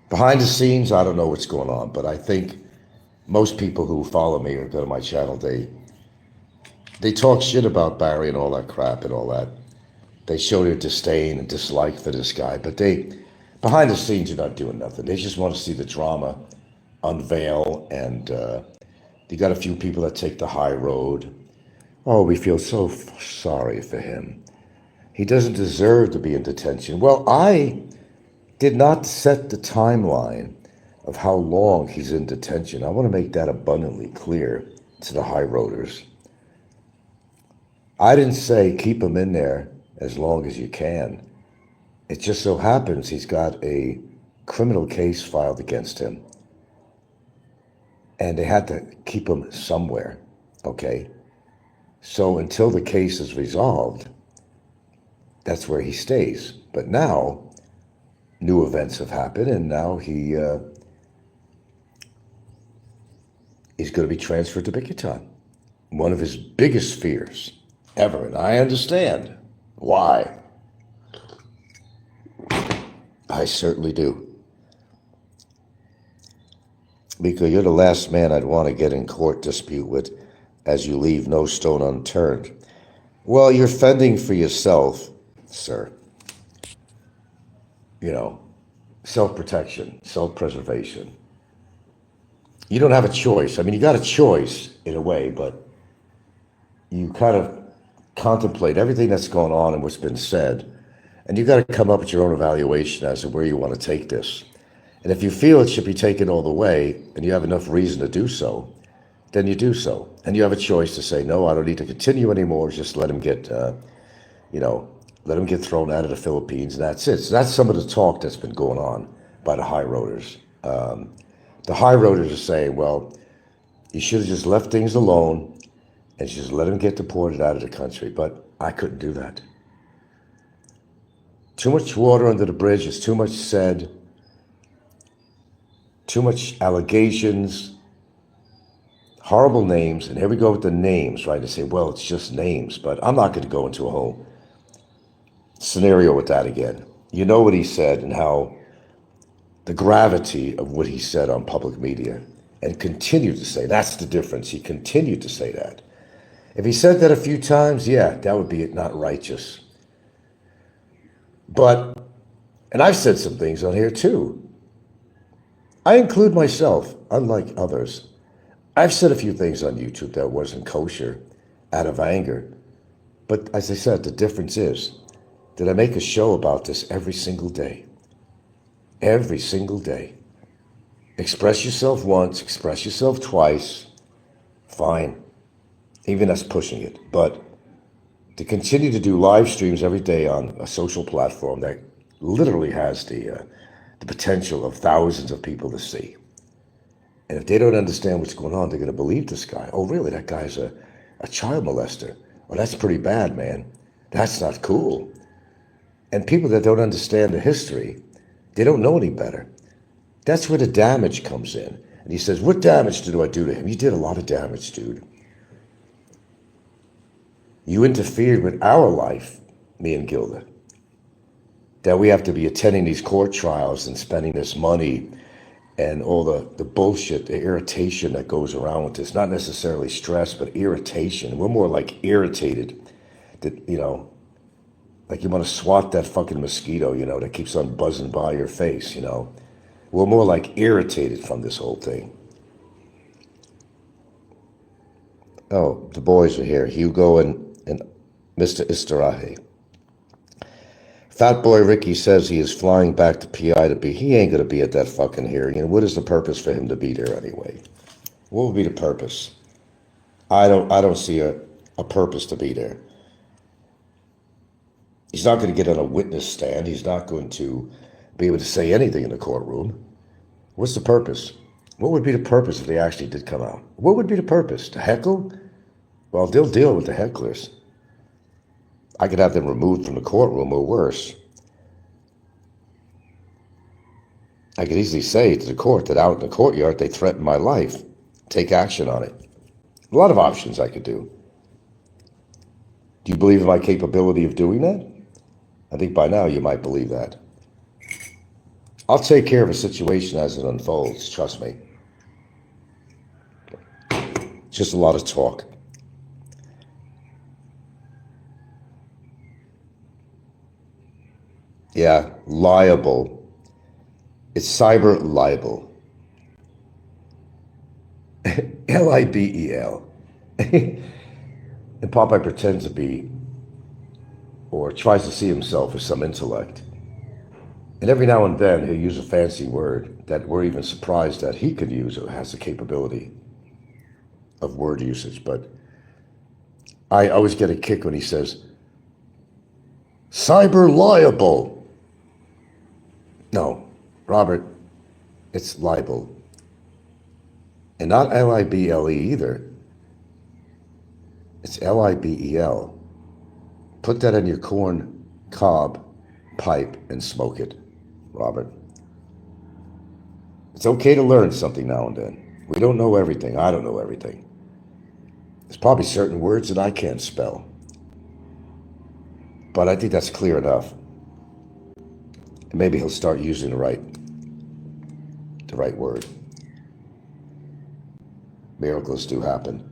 Behind the scenes, I don't know what's going on, but I think most people who follow me or go to my channel, they talk shit about Barry and all that crap and all that. They show their disdain and dislike for this guy, but behind the scenes, you're not doing nothing. They just want to see the drama unveil, and you got a few people that take the high road. Oh, we feel so sorry for him. He doesn't deserve to be in detention. Well, I did not set the timeline of how long he's in detention. I want to make that abundantly clear to the high roaders. I didn't say keep him in there as long as you can. It just so happens he's got a criminal case filed against him. And they had to keep him somewhere, okay? So until the case is resolved, that's where he stays. But now, new events have happened, and now he's going to be transferred to Bickerton. One of his biggest fears ever, and I understand why. I certainly do. Because you're the last man I'd want to get in court dispute with, as you leave no stone unturned. Well, you're fending for yourself, sir. You know, self-protection, self-preservation. You don't have a choice. I mean, you got a choice in a way, but you kind of contemplate everything that's going on and what's been said, and you got to come up with your own evaluation as to where you want to take this. And if you feel it should be taken all the way, and you have enough reason to do so, then you do so. And you have a choice to say, no, I don't need to continue anymore. Just let him get, let him get thrown out of the Philippines, and that's it. So that's some of the talk that's been going on by the high roaders. The high roaders are saying, well, you should have just left things alone and just let him get deported out of the country. But I couldn't do that. Too much water under the bridge. It's too much said. Too much allegations. Horrible names. And here we go with the names, right? They say, well, it's just names. But I'm not going to go into a whole scenario with that again. You know what he said and how the gravity of what he said on public media, and continued to say. That's the difference. He continued to say that. If he said that a few times, yeah, that would be not righteous. But, and I've said some things on here too. I include myself, unlike others. I've said a few things on YouTube that wasn't kosher out of anger. But as I said, the difference is that I make a show about this every single day. Every single day. Express yourself once, express yourself twice, fine. Even that's pushing it. But to continue to do live streams every day on a social platform that literally has the potential of thousands of people to see. And if they don't understand what's going on, they're going to believe this guy. Oh, really? That guy's a child molester. Well, that's pretty bad, man. That's not cool. And people that don't understand the history, they don't know any better. That's where the damage comes in. And he says, what damage did I do to him? You did a lot of damage, dude. You interfered with our life, me and Gilda. That we have to be attending these court trials and spending this money and all the bullshit, the irritation that goes around with this. Not necessarily stress, but irritation. We're more like irritated that, like you want to swat that fucking mosquito, that keeps on buzzing by your face, We're more like irritated from this whole thing. Oh, the boys are here. Hugo and Mr. Istarahe. Fat Boy Ricky says he is flying back to PI to be. He ain't going to be at that fucking hearing. And what is the purpose for him to be there anyway? What would be the purpose? I don't see a purpose to be there. He's not going to get on a witness stand. He's not going to be able to say anything in the courtroom. What's the purpose? What would be the purpose if they actually did come out? What would be the purpose? To heckle? Well, they'll deal with the hecklers. I could have them removed from the courtroom or worse. I could easily say to the court that out in the courtyard they threatened my life. Take action on it. A lot of options I could do. Do you believe in my capability of doing that? I think by now you might believe that. I'll take care of a situation as it unfolds, trust me. Just a lot of talk. Yeah, liable. It's cyber libel. Libel. And Popeye pretends to be, or tries to see himself as some intellect. And every now and then he'll use a fancy word that we're even surprised that he could use or has the capability of word usage. But I always get a kick when he says, cyber liable. No, Robert, it's libel. And not L-I-B-L-E either. It's L-I-B-E-L. Put that in your corn cob pipe and smoke it, Robert. It's okay to learn something now and then. We don't know everything. I don't know everything. There's probably certain words that I can't spell. But I think that's clear enough. And maybe he'll start using the right word. Miracles do happen.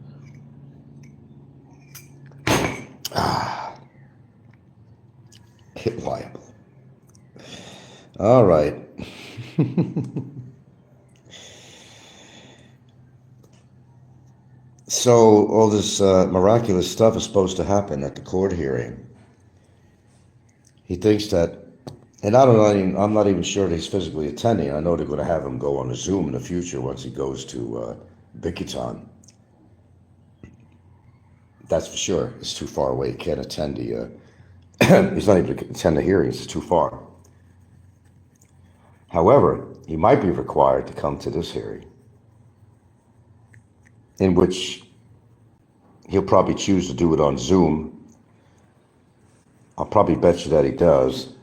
Hit liable. All right. So all this miraculous stuff is supposed to happen at the court hearing. He thinks that, and I'm not even sure that he's physically attending. I know they're going to have him go on a Zoom in the future once he goes to Bikitan. That's for sure. It's too far away. He can't attend the, he's not able to attend the hearings. It's too far. However, he might be required to come to this hearing, in which he'll probably choose to do it on Zoom. I'll probably bet you that he does.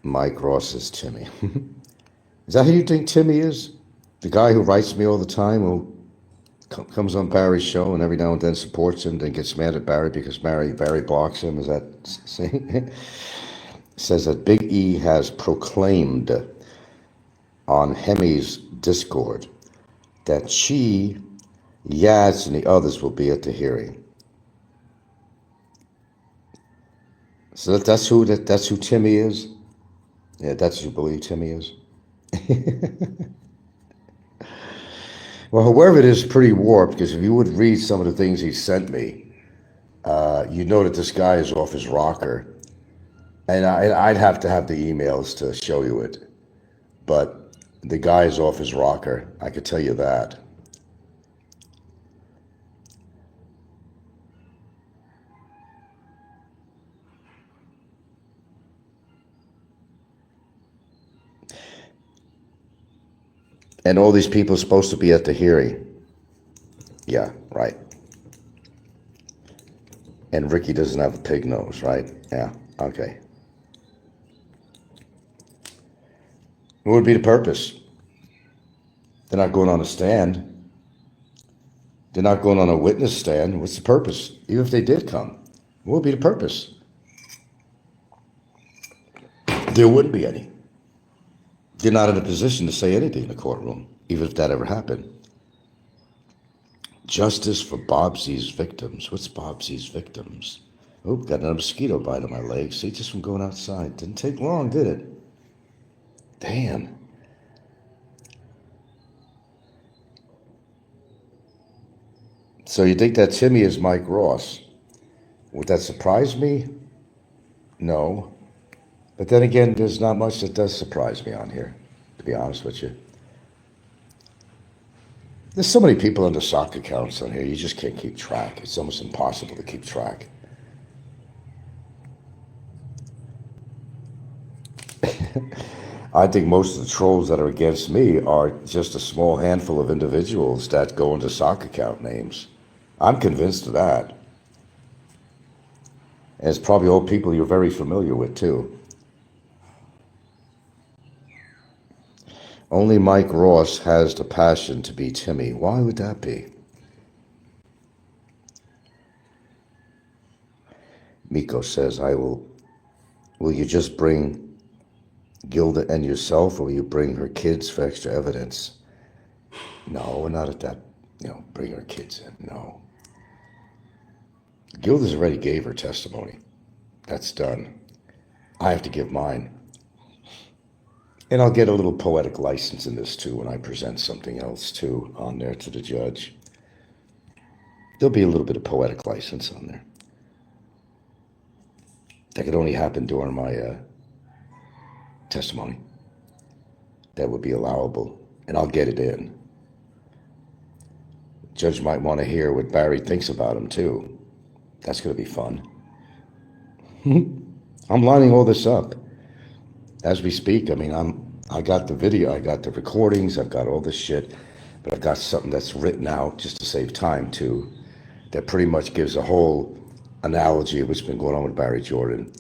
Mike Ross says Timmy. Is that who you think Timmy is? The guy who writes me all the time, who comes on Barry's show and every now and then supports him, then gets mad at Barry because Barry blocks him? Is that saying? Says that Big E has proclaimed on Hemi's Discord that she, Yaz, and the others will be at the hearing. So that's who Timmy is? Yeah, that's who you believe Timmy is? Well, whoever it is pretty warped, because if you would read some of the things he sent me, You know that this guy is off his rocker. And I'd have to have the emails to show you it. But the guy is off his rocker. I could tell you that. And all these people are supposed to be at the hearing. Yeah, right. And Ricky doesn't have a pig nose, right? Yeah, okay. What would be the purpose? They're not going on a stand. They're not going on a witness stand. What's the purpose? Even if they did come, what would be the purpose? There wouldn't be any. They're not in a position to say anything in the courtroom, even if that ever happened. Justice for Bobsy's victims. What's Bobsy's victims? Oh, got another mosquito bite on my leg. See, just from going outside. Didn't take long, did it? Damn. So you think that Timmy is Mike Ross? Would that surprise me? No. But then again, there's not much that does surprise me on here, to be honest with you. There's so many people under sock accounts on here, you just can't keep track. It's almost impossible to keep track. I think most of the trolls that are against me are just a small handful of individuals that go into sock account names. I'm convinced of that. And it's probably all people you're very familiar with, too. Only Mike Ross has the passion to be Timmy. Why would that be? Miko says, will you just bring Gilda and yourself, or will you bring her kids for extra evidence? No, we're not at that, bring her kids in, no. Gilda's already gave her testimony. That's done. I have to give mine. And I'll get a little poetic license in this too when I present something else too on there to the judge. There'll be a little bit of poetic license on there. That could only happen during my testimony. That would be allowable, and I'll get it in. The judge might want to hear what Barry thinks about him too. That's going to be fun. I'm lining all this up as we speak. I mean, I got the video, I got the recordings, I've got all this shit, but I've got something that's written out just to save time too, that pretty much gives a whole analogy of what's been going on with Barry Jordan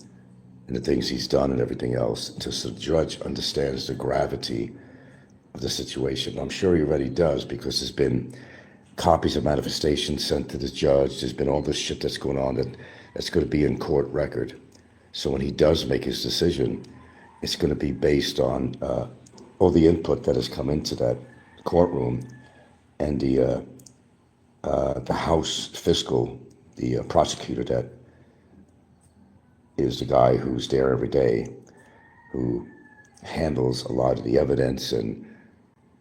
and the things he's done and everything else, so the judge understands the gravity of the situation. I'm sure he already does, because there's been copies of manifestations sent to the judge. There's been all this shit that's going on that's going to be in court record. So when he does make his decision, it's going to be based on all the input that has come into that courtroom, and the House fiscal, the prosecutor that is the guy who's there every day, who handles a lot of the evidence and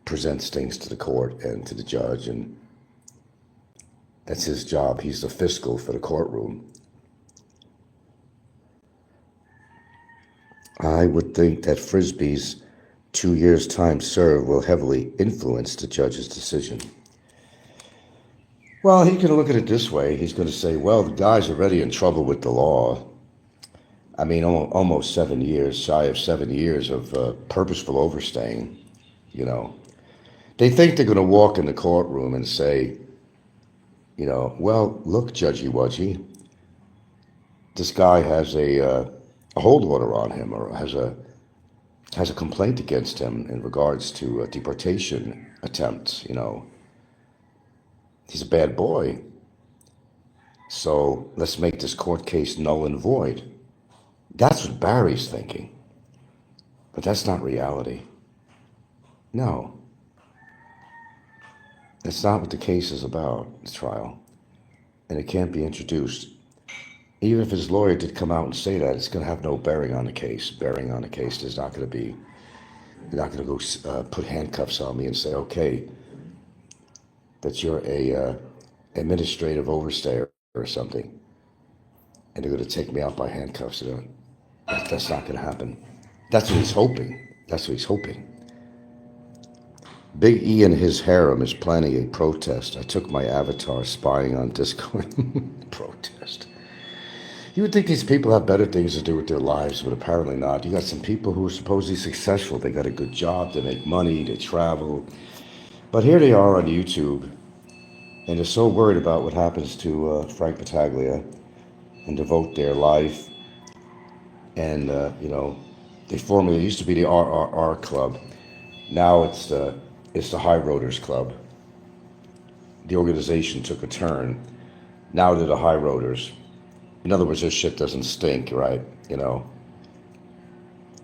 presents things to the court and to the judge, and that's his job. He's the fiscal for the courtroom. I would think that Frisbee's 2 years' time served will heavily influence the judge's decision. Well, he can look at it this way. He's going to say, well, the guy's already in trouble with the law. I mean, almost 7 years, shy of 7 years of purposeful overstaying, They think they're going to walk in the courtroom and say, well, look, Judgy Wudgy, this guy has a hold order on him, or has a complaint against him in regards to a deportation attempt, He's a bad boy. So let's make this court case null and void. That's what Barry's thinking. But that's not reality. No. That's not what the case is about, the trial. And it can't be introduced. Even if his lawyer did come out and say that, it's going to have no bearing on the case. There's not going to be. They're not going to go put handcuffs on me and say, okay, that you're a administrative overstayer or something. and they're going to take me out by handcuffs. That's not going to happen. That's what he's hoping. That's what he's hoping. Big E and his harem is planning a protest. I took my avatar spying on Discord. Protest. You would think these people have better things to do with their lives, but apparently not. You got some people who are supposedly successful. They got a good job, they make money, they travel. But here they are on YouTube, and they're so worried about what happens to Frank Battaglia and devote their life. And, they formerly, it used to be the RRR Club. Now it's the High Roaders Club. The organization took a turn. Now they're the High Roaders. In other words, this shit doesn't stink, right? And they're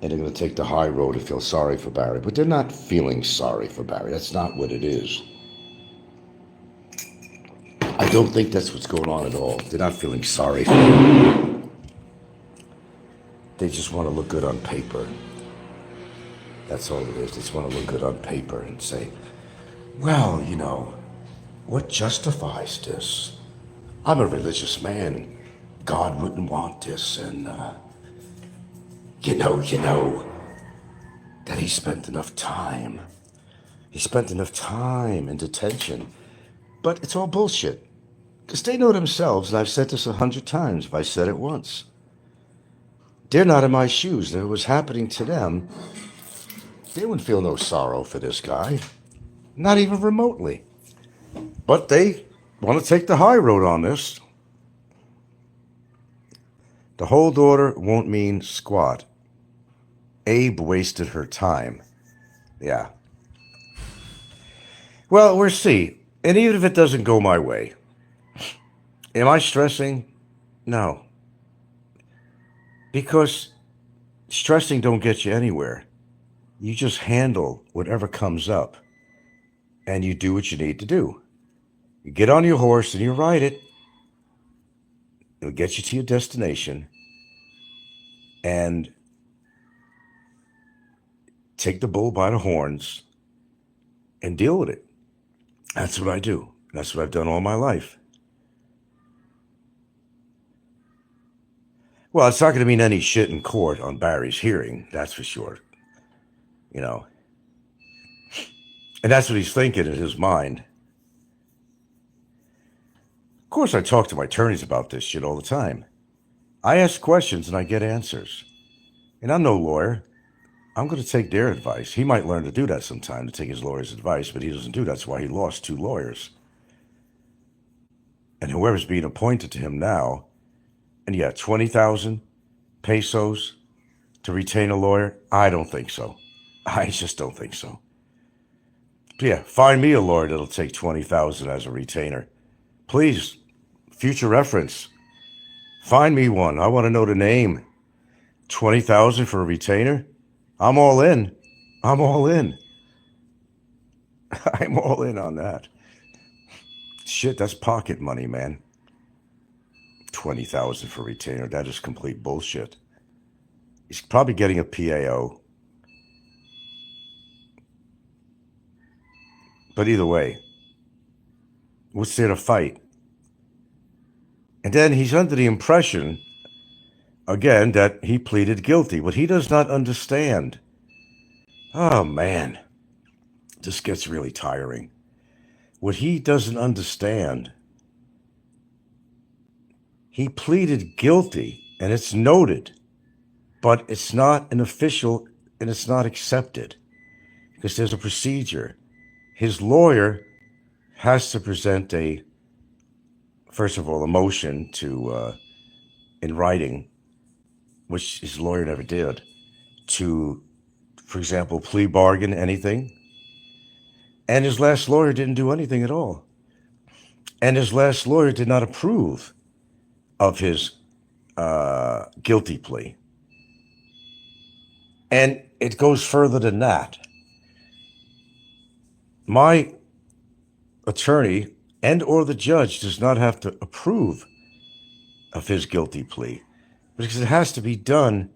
going to take the high road to feel sorry for Barry. But they're not feeling sorry for Barry. That's not what it is. I don't think that's what's going on at all. They're not feeling sorry for him. They just want to look good on paper. That's all it is. They just want to look good on paper and say, well, what justifies this? I'm a religious man. God wouldn't want this. And, that he spent enough time. He spent enough time in detention. But it's all bullshit. Because they know themselves, and I've said this 100 times, if I said it once. They're not in my shoes. If it was happening to them, they wouldn't feel no sorrow for this guy. Not even remotely. But they want to take the high road on this. The hold order won't mean squat. Abe wasted her time. Yeah. Well, we'll see. And even if it doesn't go my way, am I stressing? No. Because stressing don't get you anywhere. You just handle whatever comes up and you do what you need to do. You get on your horse and you ride it. It'll get you to your destination and take the bull by the horns and deal with it. That's what I do. That's what I've done all my life. Well, it's not going to mean any shit in court on Barry's hearing, that's for sure. And that's what he's thinking in his mind. Of course, I talk to my attorneys about this shit all the time. I ask questions and I get answers. And I'm no lawyer. I'm going to take their advice. He might learn to do that sometime, to take his lawyer's advice, but he doesn't do that. That's why he lost 2 lawyers. And whoever's being appointed to him now, and 20,000 pesos to retain a lawyer? I don't think so. I just don't think so. Yeah, find me a lawyer that'll take 20,000 as a retainer. Please, future reference. Find me one. I want to know the name. 20,000 for a retainer? I'm all in. I'm all in. I'm all in on that. Shit, that's pocket money, man. 20,000 for retainer. That is complete bullshit. He's probably getting a PAO. But either way, what's there to fight? And then he's under the impression, again, that he pleaded guilty. What he does not understand. Oh, man. This gets really tiring. What he doesn't understand, he pleaded guilty, and it's noted, but it's not an official, and it's not accepted, because there's a procedure. His lawyer has to present first of all, a motion to, in writing, which his lawyer never did, to, for example, plea bargain anything. And his last lawyer didn't do anything at all. And his last lawyer did not approve of his guilty plea. And it goes further than that. My attorney and or the judge does not have to approve of his guilty plea, because it has to be done.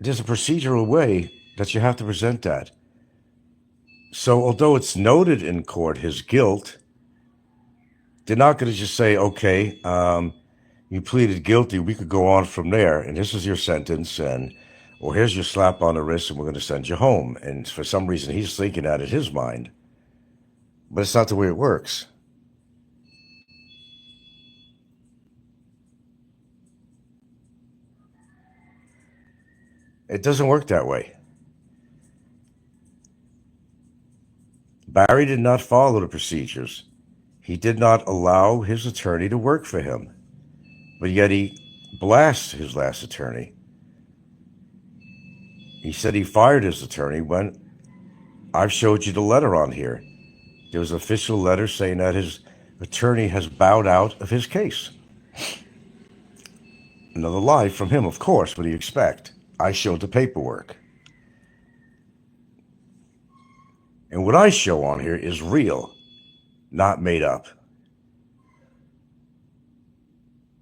There's a procedural way that you have to present that. So although it's noted in court his guilt, they're not going to just say, okay, you pleaded guilty, we could go on from there, and this is your sentence, and or here's your slap on the wrist, and we're going to send you home. And for some reason, he's thinking that in his mind, but it's not the way it works. It doesn't work that way. Barry did not follow the procedures. He did not allow his attorney to work for him, but yet he blasts his last attorney. He said he fired his attorney when I've showed you the letter on here. There was an official letter saying that his attorney has bowed out of his case. Another lie from him, of course. What do you expect? I showed the paperwork. And what I show on here is real, not made up.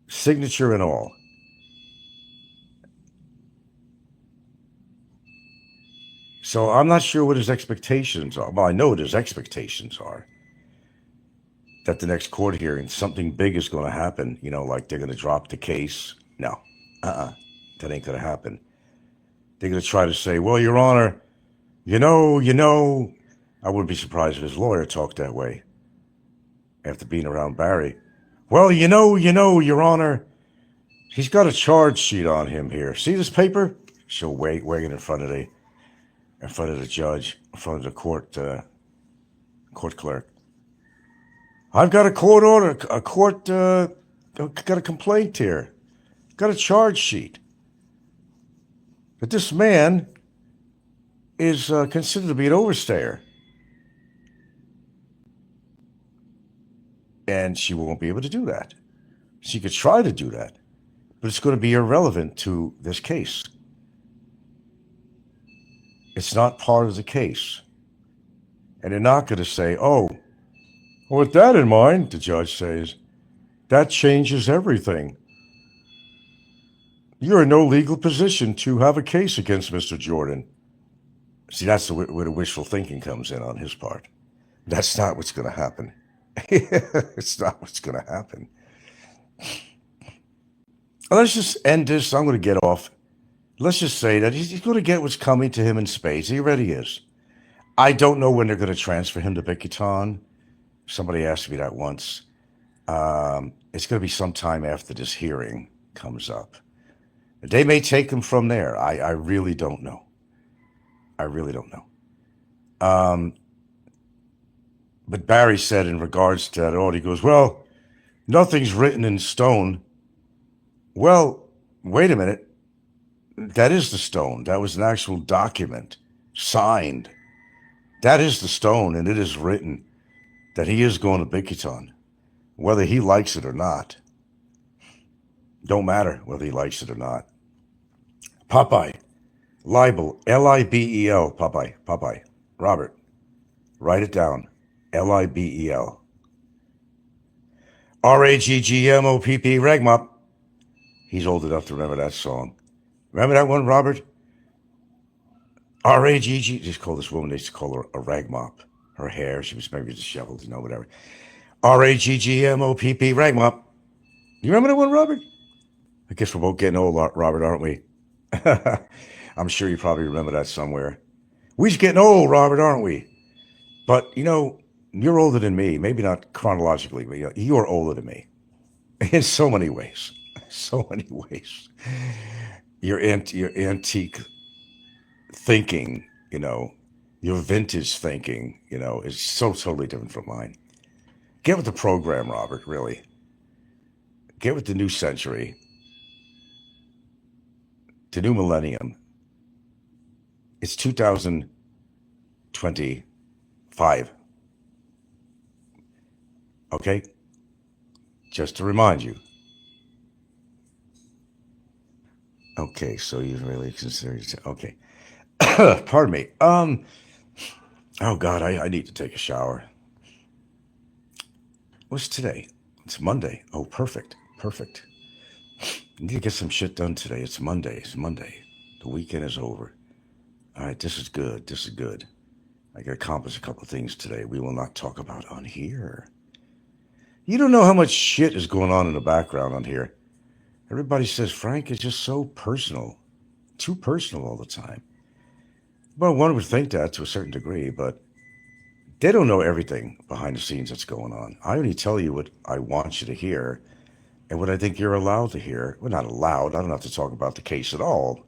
Signature and all. So I'm not sure what his expectations are. Well, I know what his expectations are. That the next court hearing, something big is going to happen. You know, like they're going to drop the case. No. That ain't going to happen. They're going to try to say, well, Your Honor, you know, I wouldn't be surprised if his lawyer talked that way after being around Barry. Well, you know, Your Honor, he's got a charge sheet on him here. See this paper? She'll wag it in front of the judge, in front of the court clerk. I've got a court order, got a complaint here, got a charge sheet. That this man is considered to be an overstayer. And she won't be able to do that. She could try to do that, but it's going to be irrelevant to this case. It's not part of the case. And they're not going to say, oh, well, with that in mind, the judge says, that changes everything. You're in no legal position to have a case against Mr. Jordan. See, that's where the wishful thinking comes in on his part. That's not what's going to happen. It's not what's going to happen. Let's just end this. I'm going to get off. Let's just say that he's going to get what's coming to him in spades. He already is. I don't know when they're going to transfer him to Bicutan. Somebody asked me that once. It's going to be sometime after this hearing comes up. They may take him from there. I really don't know. I really don't know. But Barry said in regards to that order, he goes, well, nothing's written in stone. Well, wait a minute. That is the stone. That was an actual document, signed. That is the stone, and it is written that he is going to Bicutan, whether he likes it or not. Don't matter whether he likes it or not. Popeye, libel, L-I-B-E-L, Popeye, Robert, write it down, L-I-B-E-L. R-A-G-G-M-O-P-P, Ragmop. He's old enough to remember that song. Remember that one, Robert? R-A-G-G, just call this woman, they used to call her a ragmop. Her hair, she was maybe disheveled, whatever. R-A-G-G-M-O-P-P, ragmop. You remember that one, Robert? I guess we're both getting old, Robert, aren't we? I'm sure you probably remember that somewhere. We're getting old, Robert, aren't we? But, you're older than me. Maybe not chronologically, but you're older than me. In so many ways. So many ways. Your antique thinking, your vintage thinking, is so totally different from mine. Get with the program, Robert, really. Get with the new century. The new millennium. It's 2025. Okay? Just to remind you. Okay, so you really consider it. Okay. Pardon me. Oh God, I need to take a shower. What's today? It's Monday. Oh, perfect. I need to get some shit done today. It's Monday. The weekend is over. All right, this is good. I got to accomplish a couple of things today we will not talk about on here. You don't know how much shit is going on in the background on here. Everybody says Frank is just so personal, too personal all the time. Well, one would think that to a certain degree, but they don't know everything behind the scenes that's going on. I only tell you what I want you to hear and what I think you're allowed to hear. Well, not allowed. I don't have to talk about the case at all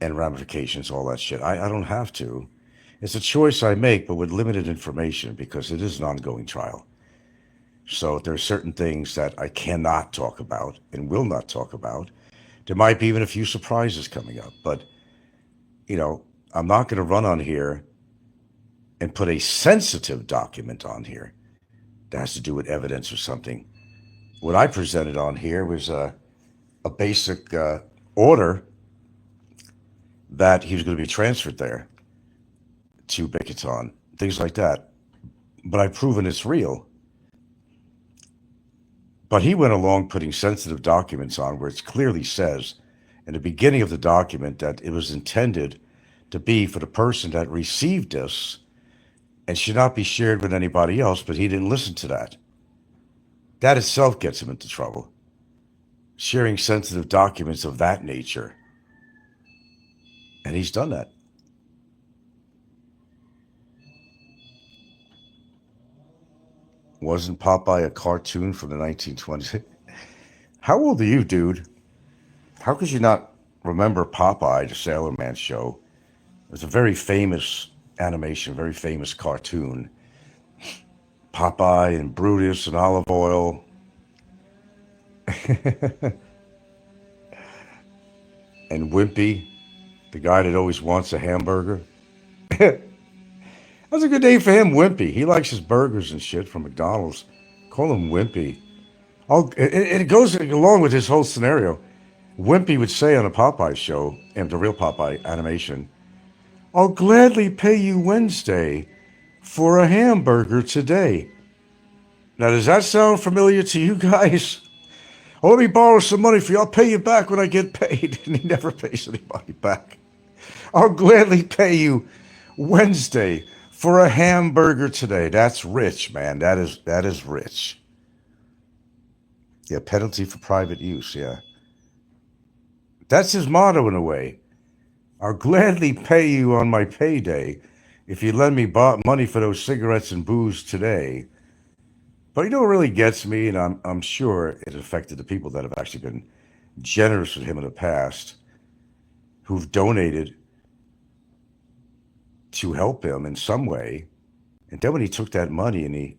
and ramifications, all that shit. I don't have to. It's a choice I make, but with limited information because it is an ongoing trial. So there are certain things that I cannot talk about and will not talk about. There might be even a few surprises coming up, but you know, I'm not going to run on here and put a sensitive document on here that has to do with evidence or something. What I presented on here was a basic order that he was going to be transferred there to Bikiton, things like that. But I've proven it's real. But he went along putting sensitive documents on where it clearly says in the beginning of the document that it was intended to be for the person that received this and should not be shared with anybody else, but he didn't listen to that. That itself gets him into trouble. Sharing sensitive documents of that nature. And he's done that. Wasn't Popeye a cartoon from the 1920s? How old are you, dude? How could you not remember Popeye, the Sailor Man show? It was a very famous animation, very famous cartoon. Popeye and Brutus and Olive Oyl. And Wimpy, the guy that always wants a hamburger. That's a good name for him, Wimpy. He likes his burgers and shit from McDonald's. Call him Wimpy. It goes along with his whole scenario. Wimpy would say on a Popeye show, and the real Popeye animation, I'll gladly pay you Wednesday for a hamburger today. Now, does that sound familiar to you guys? Oh, let me borrow some money for you. I'll pay you back when I get paid. And he never pays anybody back. I'll gladly pay you Wednesday for a hamburger today. That's rich, man. That is rich. Yeah, penalty for private use, yeah. That's his motto in a way. I'll gladly pay you on my payday if you lend me money for those cigarettes and booze today. But you know what really gets me, and I'm sure it affected the people that have actually been generous with him in the past, who've donated to help him in some way. And then when he took that money and he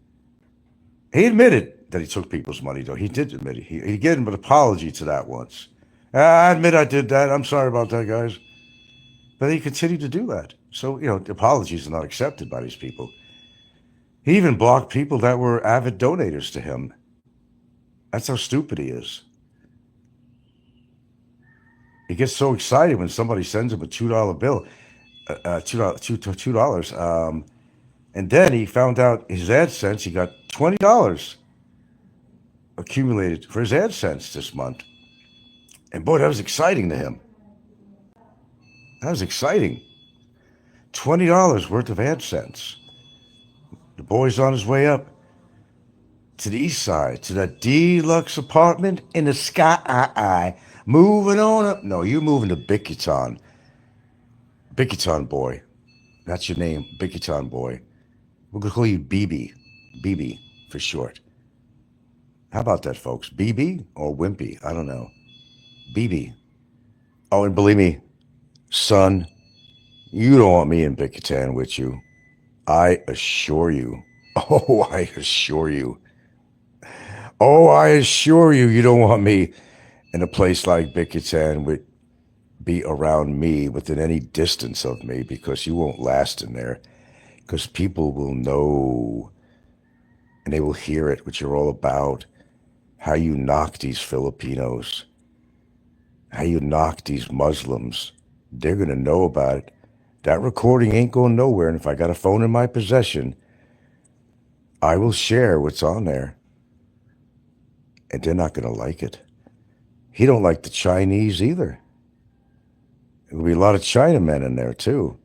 admitted that he took people's money, though. He did admit it. He gave him an apology to that once. I admit I did that. I'm sorry about that, guys. But he continued to do that. So, you know, the apologies are not accepted by these people. He even blocked people that were avid donators to him. That's how stupid he is. He gets so excited when somebody sends him a $2 bill, $2. And then he found out his AdSense, he got $20 accumulated for his AdSense this month. And boy, that was exciting to him. That was exciting. $20 worth of AdSense. The boy's on his way up to the east side, to that deluxe apartment in the sky. Moving on up. No, you're moving to Bikiton. Bikiton boy. That's your name, Bikiton boy. We're going to call you BB. BB for short. How about that, folks? BB or Wimpy? I don't know. BB. Oh, and believe me, son, you don't want me in Bikiton with you. I assure you. Oh, I assure you. Oh, I assure you, you don't want me in a place like Bikiton with be around me within any distance of me because you won't last in there. Because people will know and they will hear it, what you're all about, how you knock these Filipinos, how you knock these Muslims. They're going to know about it. That recording ain't going nowhere. And if I got a phone in my possession, I will share what's on there. And they're not going to like it. He don't like the Chinese either. There'll be a lot of Chinamen in there too.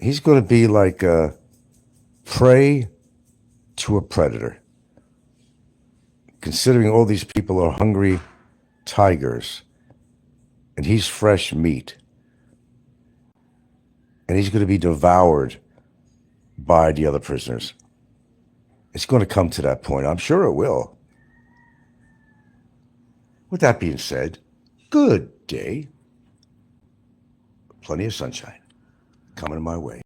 He's going to be like a prey to a predator. considering all these people are hungry tigers, and he's fresh meat, and he's going to be devoured by the other prisoners. It's going to come to that point. I'm sure it will. With that being said, good day. Plenty of sunshine coming my way.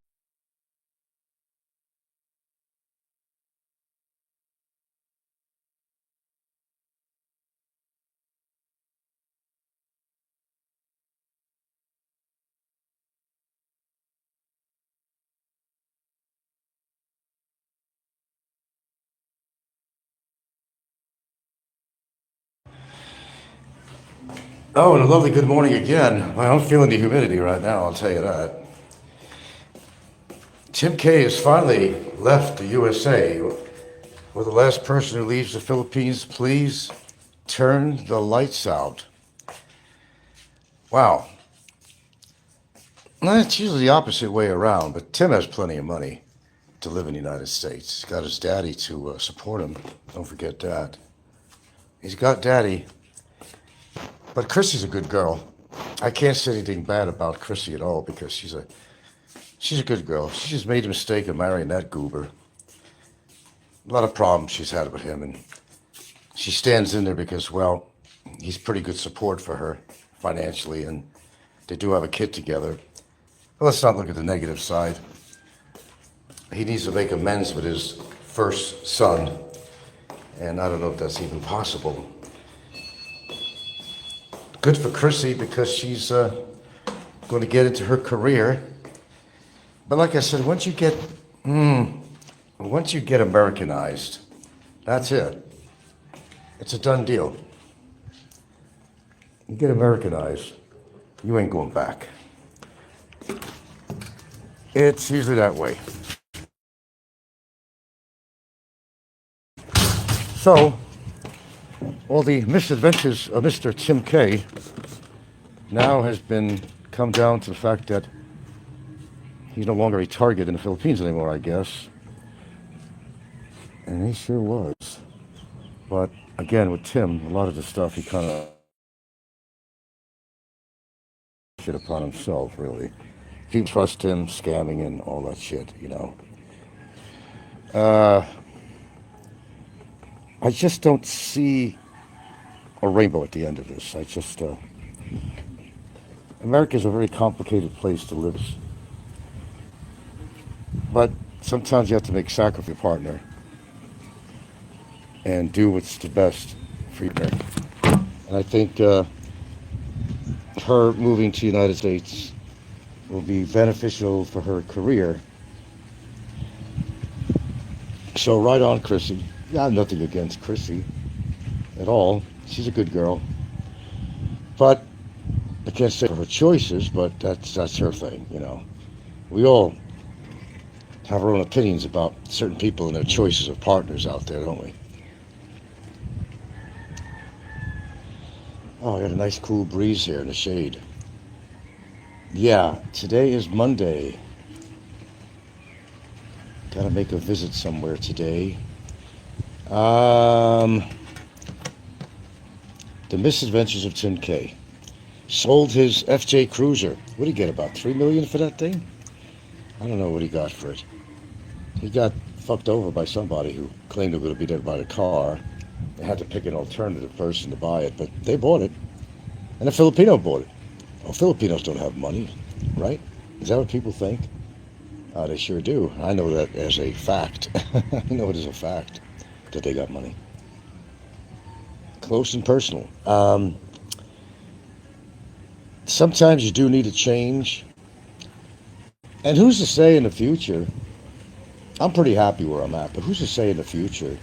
Oh, and a lovely good morning again. Well, I'm feeling the humidity right now, I'll tell you that. Tim K has finally left the USA. Will the last person who leaves the Philippines please turn the lights out? Wow. Well, it's usually the opposite way around, but Tim has plenty of money to live in the United States. He's got his daddy to support him. Don't forget that. He's got daddy. But Chrissy's a good girl. I can't say anything bad about Chrissy at all because she's a good girl. She just made a mistake of marrying that goober. A lot of problems she's had with him, and she stands in there because, well, he's pretty good support for her financially, and they do have a kid together. But let's not look at the negative side. He needs to make amends with his first son, and I don't know if that's even possible. Good for Chrissy because she's going to get into her career. But like I said, once you get Americanized, that's it. It's a done deal. You get Americanized, you ain't going back. It's usually that way. So, all the misadventures of Mr. Tim K now has come down to the fact that he's no longer a target in the Philippines anymore, I guess. And he sure was. But again, with Tim, a lot of the stuff he kind of shit upon himself, really. People trust him, scamming and all that shit, you know. I just don't see a rainbow at the end of this. America's a very complicated place to live. But sometimes you have to make sacrifice for your partner and do what's the best for you. And I think her moving to the United States will be beneficial for her career. So right on, Chrissy. I have nothing against Chrissy at all. She's a good girl. But I can't say for her choices, but that's her thing, you know. We all have our own opinions about certain people and their choices of partners out there, don't we? Oh, I got a nice cool breeze here in the shade. Yeah, today is Monday. Gotta make a visit somewhere today. The Misadventures of Tim K. Sold his FJ Cruiser. What did he get, about $3 million for that thing? I don't know what he got for it. He got fucked over by somebody who claimed they were going to be there by the car. They had to pick an alternative person to buy it, but they bought it. And a Filipino bought it. Well, Filipinos don't have money, right? Is that what people think? They sure do. I know that as a fact. I know it as a fact that they got money. Close and personal. Sometimes you do need a change. And who's to say in the future, I'm pretty happy where I'm at, but who's to say in the future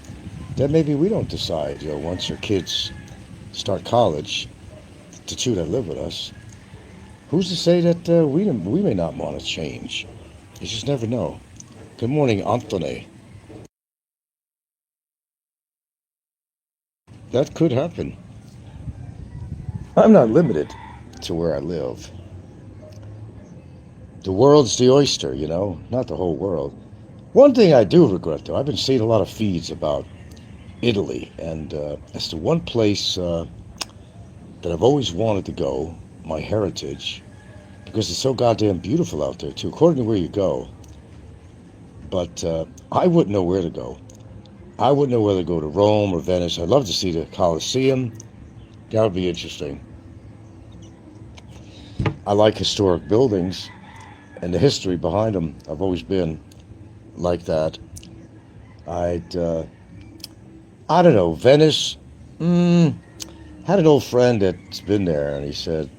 that maybe we don't decide, you know, once our kids start college, the two that live with us, who's to say that we may not want to change? You just never know. Good morning, Anthony. That could happen. I'm not limited to where I live. The world's the oyster, you know, not the whole world. One thing I do regret, though, I've been seeing a lot of feeds about Italy, and it's the one place that I've always wanted to go, my heritage, because it's so goddamn beautiful out there too, according to where you go. But I wouldn't know where to go. I wouldn't know whether to go to Rome or Venice. I'd love to see the Colosseum. That would be interesting. I like historic buildings and the history behind them. I've always been like that. I'd, I don't know, Venice. Mm, had an old friend that's been there, and he said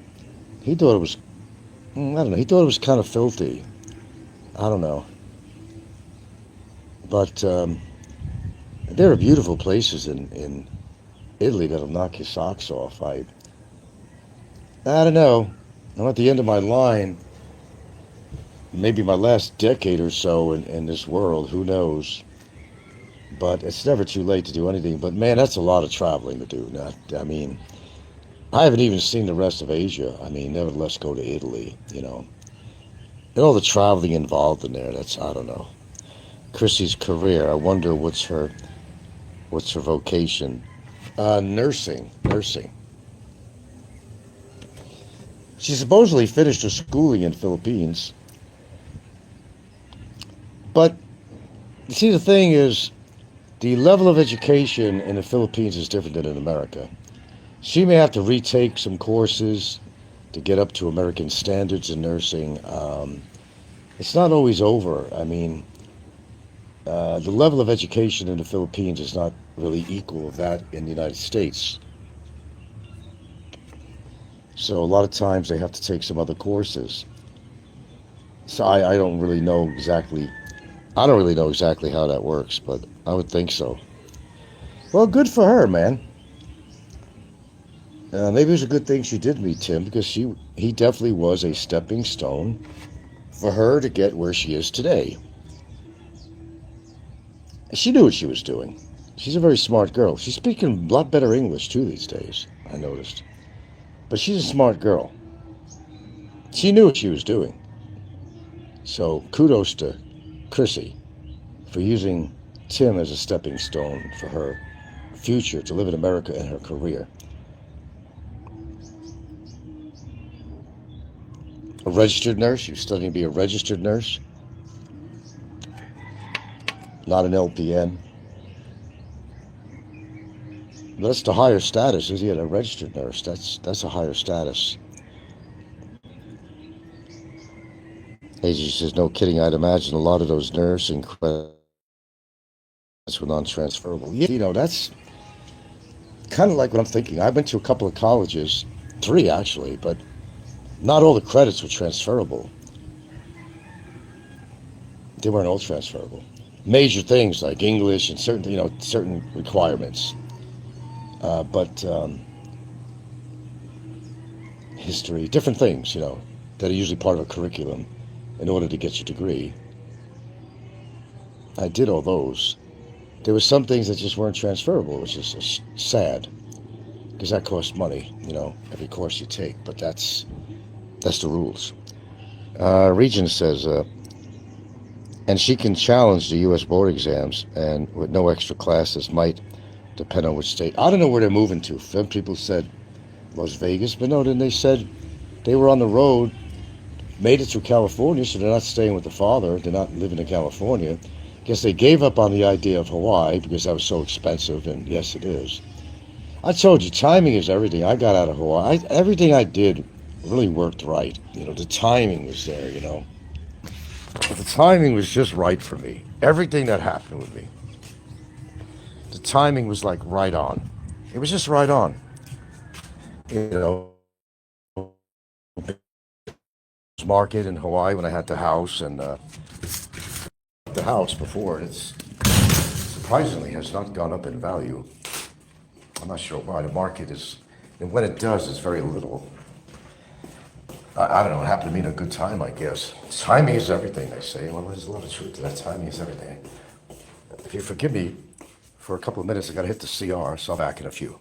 he thought it was, I don't know, he thought it was kind of filthy. I don't know. But there are beautiful places in Italy that'll knock your socks off. I don't know. I'm at the end of my line, maybe my last decade or so in this world, who knows? But it's never too late to do anything. But man, that's a lot of traveling to do. I mean, I haven't even seen the rest of Asia. I mean, nevertheless, go to Italy, you know. And all the traveling involved in there, that's, I don't know. Chrissy's career, I wonder what's her vocation. Nursing. She supposedly finished her schooling in Philippines. But, you see, the thing is, the level of education in the Philippines is different than in America. She may have to retake some courses to get up to American standards in nursing. It's not always over. I mean, the level of education in the Philippines is not really equal of that in the United States. So a lot of times they have to take some other courses. So I don't really know exactly. I don't really know exactly how that works, but I would think so. Well, good for her, man. Maybe it was a good thing she did meet Tim because he definitely was a stepping stone for her to get where she is today. She knew what she was doing. She's a very smart girl. She's speaking a lot better English too these days, I noticed. But she's a smart girl. She knew what she was doing. So kudos to Chrissy for using Tim as a stepping stone for her future to live in America and her career. A registered nurse. She was studying to be a registered nurse, not an LPN. That's the higher status, is he? A registered nurse. That's a higher status. Agee says, no kidding. I'd imagine a lot of those nursing credits were non-transferable. Yeah, you know, that's kind of like what I'm thinking. I went to a couple of colleges, 3 actually, but not all the credits were transferable. They weren't all transferable. Major things like English and certain requirements, but history, different things, that are usually part of a curriculum in order to get your degree. I did all those. There were some things that just weren't transferable, which is sad because that costs money, every course you take. But that's the rules. Regent says, and she can challenge the U.S. board exams, and with no extra classes, might depend on which state. I don't know where they're moving to. Some people said Las Vegas, but no, then they said they were on the road, made it through California, so they're not staying with the father. They're not living in California. Guess they gave up on the idea of Hawaii because that was so expensive, and yes, it is. I told you, timing is everything. I got out of Hawaii. Everything I did really worked right. The timing was there. But the timing was just right for me. Everything that happened with me, the timing was like right on. It was just right on. You know, market in Hawaii when I had the house and the house before it's surprisingly has not gone up in value. I'm not sure why. The market is, and when it does, it's very little. I don't know. It happened to me in a good time, I guess. Timing is everything, they say. Well, there's a lot of truth to that. Timing is everything. If you forgive me for a couple of minutes, I got to hit the CR, so I'll be back in a few.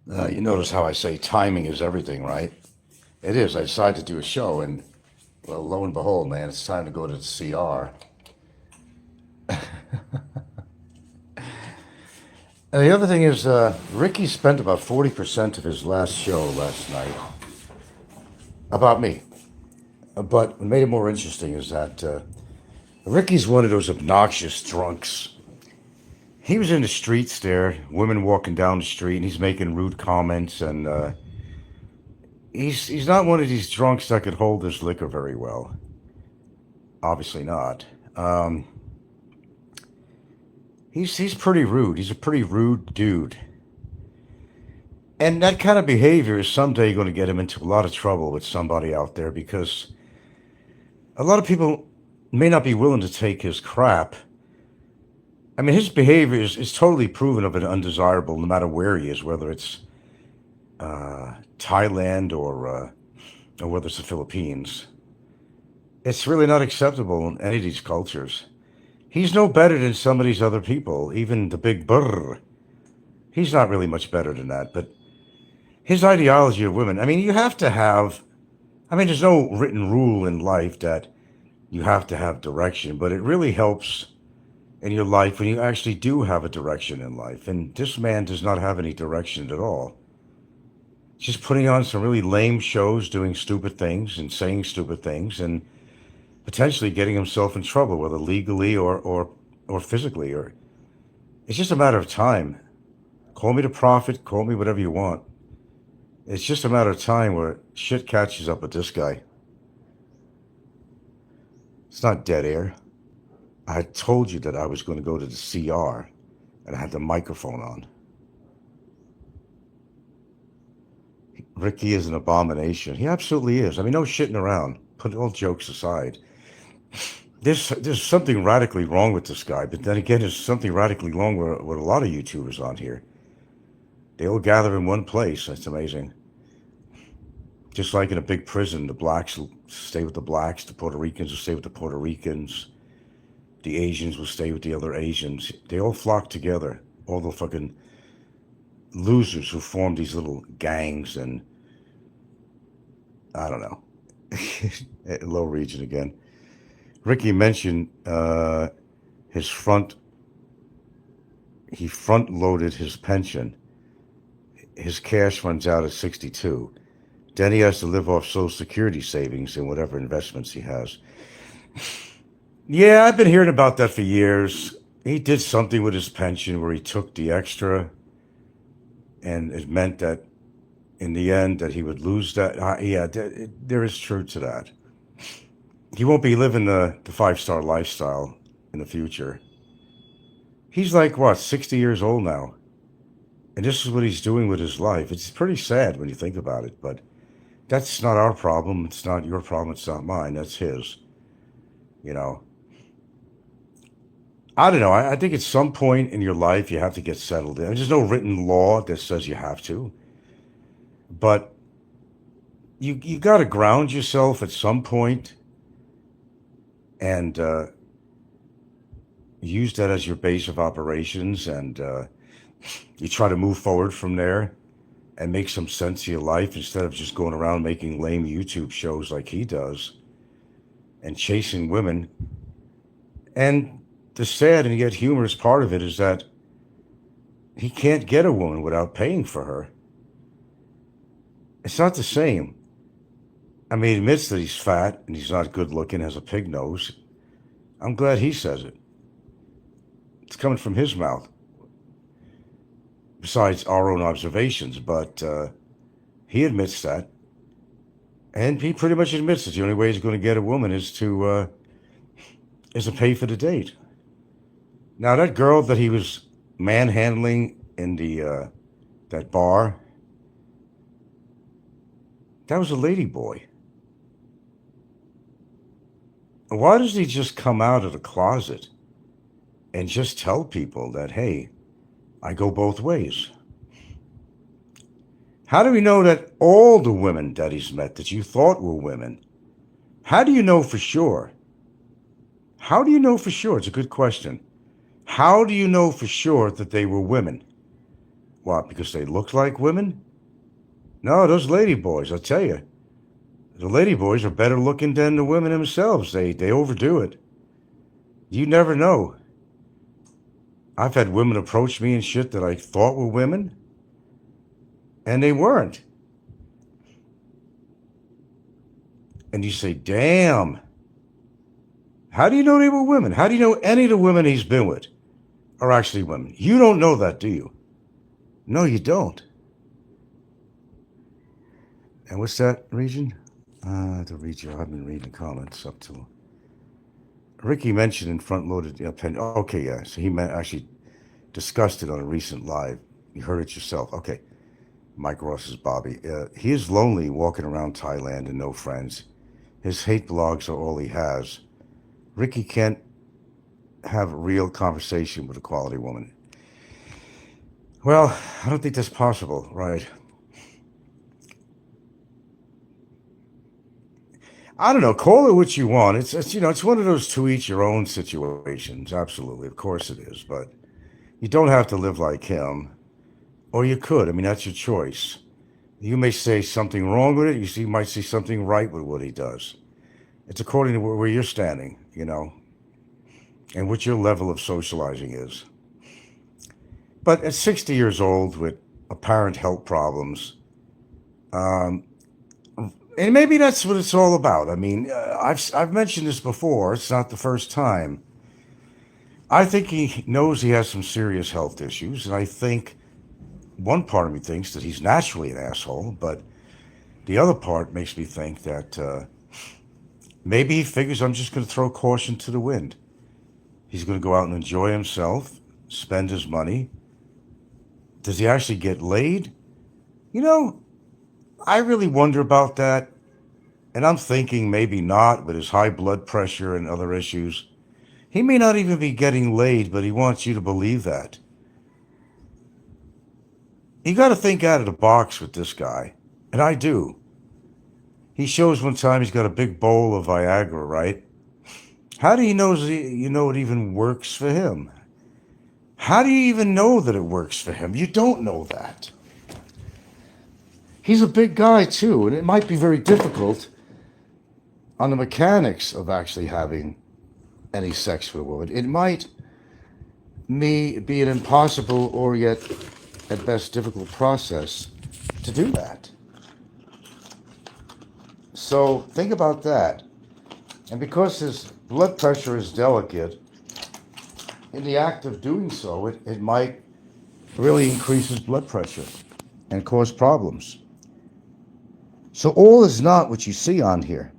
You notice how I say timing is everything, right? It is. I decided to do a show, and well, lo and behold, man, it's time to go to the CR. And the other thing is, Ricky spent about 40% of his last show last night about me. But what made it more interesting is that Ricky's one of those obnoxious drunks. He was in the streets there, women walking down the street, and he's making rude comments, and he's not one of these drunks that could hold his liquor very well. Obviously not. He's pretty rude. He's a pretty rude dude. And that kind of behavior is someday going to get him into a lot of trouble with somebody out there, because a lot of people may not be willing to take his crap. I mean, his behavior is totally proven of an undesirable, no matter where he is, whether it's Thailand or whether it's the Philippines. It's really not acceptable in any of these cultures. He's no better than some of these other people, even the big brr. He's not really much better than that, but his ideology of women, I mean, you have to have, I mean, there's no written rule in life that you have to have direction, but it really helps in your life when you actually do have a direction in life. And this man does not have any direction at all. Just putting on some really lame shows, doing stupid things and saying stupid things, and potentially getting himself in trouble, whether legally or physically. Or it's just a matter of time. Call me the prophet, call me whatever you want. It's just a matter of time where shit catches up with this guy. It's not dead air. I told you that I was going to go to the CR, and I had the microphone on. Ricky is an abomination. He absolutely is. I mean, no shitting around. Put all jokes aside. There's something radically wrong with this guy, but then again, there's something radically wrong with a lot of YouTubers on here. They all gather in one place. That's amazing. Just like in a big prison, the blacks will stay with the blacks, the Puerto Ricans will stay with the Puerto Ricans, the Asians will stay with the other Asians. They all flock together. All the fucking losers who form these little gangs, and I don't know. Low region again. Ricky mentioned he front-loaded his pension. His cash runs out at 62. Then he has to live off Social Security savings and whatever investments he has. Yeah, I've been hearing about that for years. He did something with his pension where he took the extra, and it meant that in the end that he would lose that. Yeah, there is truth to that. He won't be living the 5-star lifestyle in the future. He's like, what, 60 years old now? And this is what he's doing with his life. It's pretty sad when you think about it, but that's not our problem. It's not your problem. It's not mine. That's his. You know. I don't know. I think at some point in your life you have to get settled in. There's no written law that says you have to. But you got to ground yourself at some point and use that as your base of operations, and you try to move forward from there and make some sense of your life instead of just going around making lame YouTube shows like he does and chasing women. And the sad and yet humorous part of it is that he can't get a woman without paying for her. It's not the same. I mean, he admits that he's fat and he's not good looking, has a pig nose. I'm glad he says it. It's coming from his mouth. Besides our own observations, but he admits that. And he pretty much admits that the only way he's going to get a woman is to pay for the date. Now, that girl that he was manhandling in the that bar, that was a lady boy. Why does he just come out of the closet and just tell people that, hey, I go both ways? How do we know that all the women that he's met that you thought were women, how do you know for sure? How do you know for sure? It's a good question. How do you know for sure that they were women? What, because they look like women? No, those lady boys, I'll tell you. The lady boys are better looking than the women themselves. They overdo it. You never know. I've had women approach me and shit that I thought were women, and they weren't. And you say, damn. How do you know they were women? How do you know any of the women he's been with are actually women? You don't know that, do you? No, you don't. And what's that region? The region. I've been reading comments up to. Ricky mentioned in front-loaded pen. Okay, yeah. So he actually discussed it on a recent live. You heard it yourself. Okay. Mike Ross's Bobby. He is lonely walking around Thailand and no friends. His hate blogs are all he has. Ricky can't have a real conversation with a quality woman. Well, I don't think that's possible, right? I don't know. Call it what you want. It's one of those to each your own situations. Absolutely, of course it is. But you don't have to live like him, or you could. I mean, that's your choice. You may say something wrong with it. You might see something right with what he does. It's according to where you're standing, and what your level of socializing is. But at 60 years old with apparent health problems, and maybe that's what it's all about. I mean, I've mentioned this before. It's not the first time. I think he knows he has some serious health issues, and I think one part of me thinks that he's naturally an asshole, but the other part makes me think that maybe he figures I'm just going to throw caution to the wind. He's going to go out and enjoy himself, spend his money. Does he actually get laid? I really wonder about that. And I'm thinking maybe not with his high blood pressure and other issues. He may not even be getting laid, but he wants you to believe that. You got to think out of the box with this guy. And I do. He shows one time he's got a big bowl of Viagra, right? How do you know it even works for him? How do you even know that it works for him? You don't know that. He's a big guy, too, and it might be very difficult on the mechanics of actually having any sex with a woman. It might be an impossible or yet, at best, difficult process to do that. So think about that. And because his blood pressure is delicate, in the act of doing so, it might really increase his blood pressure and cause problems. So all is not what you see on here.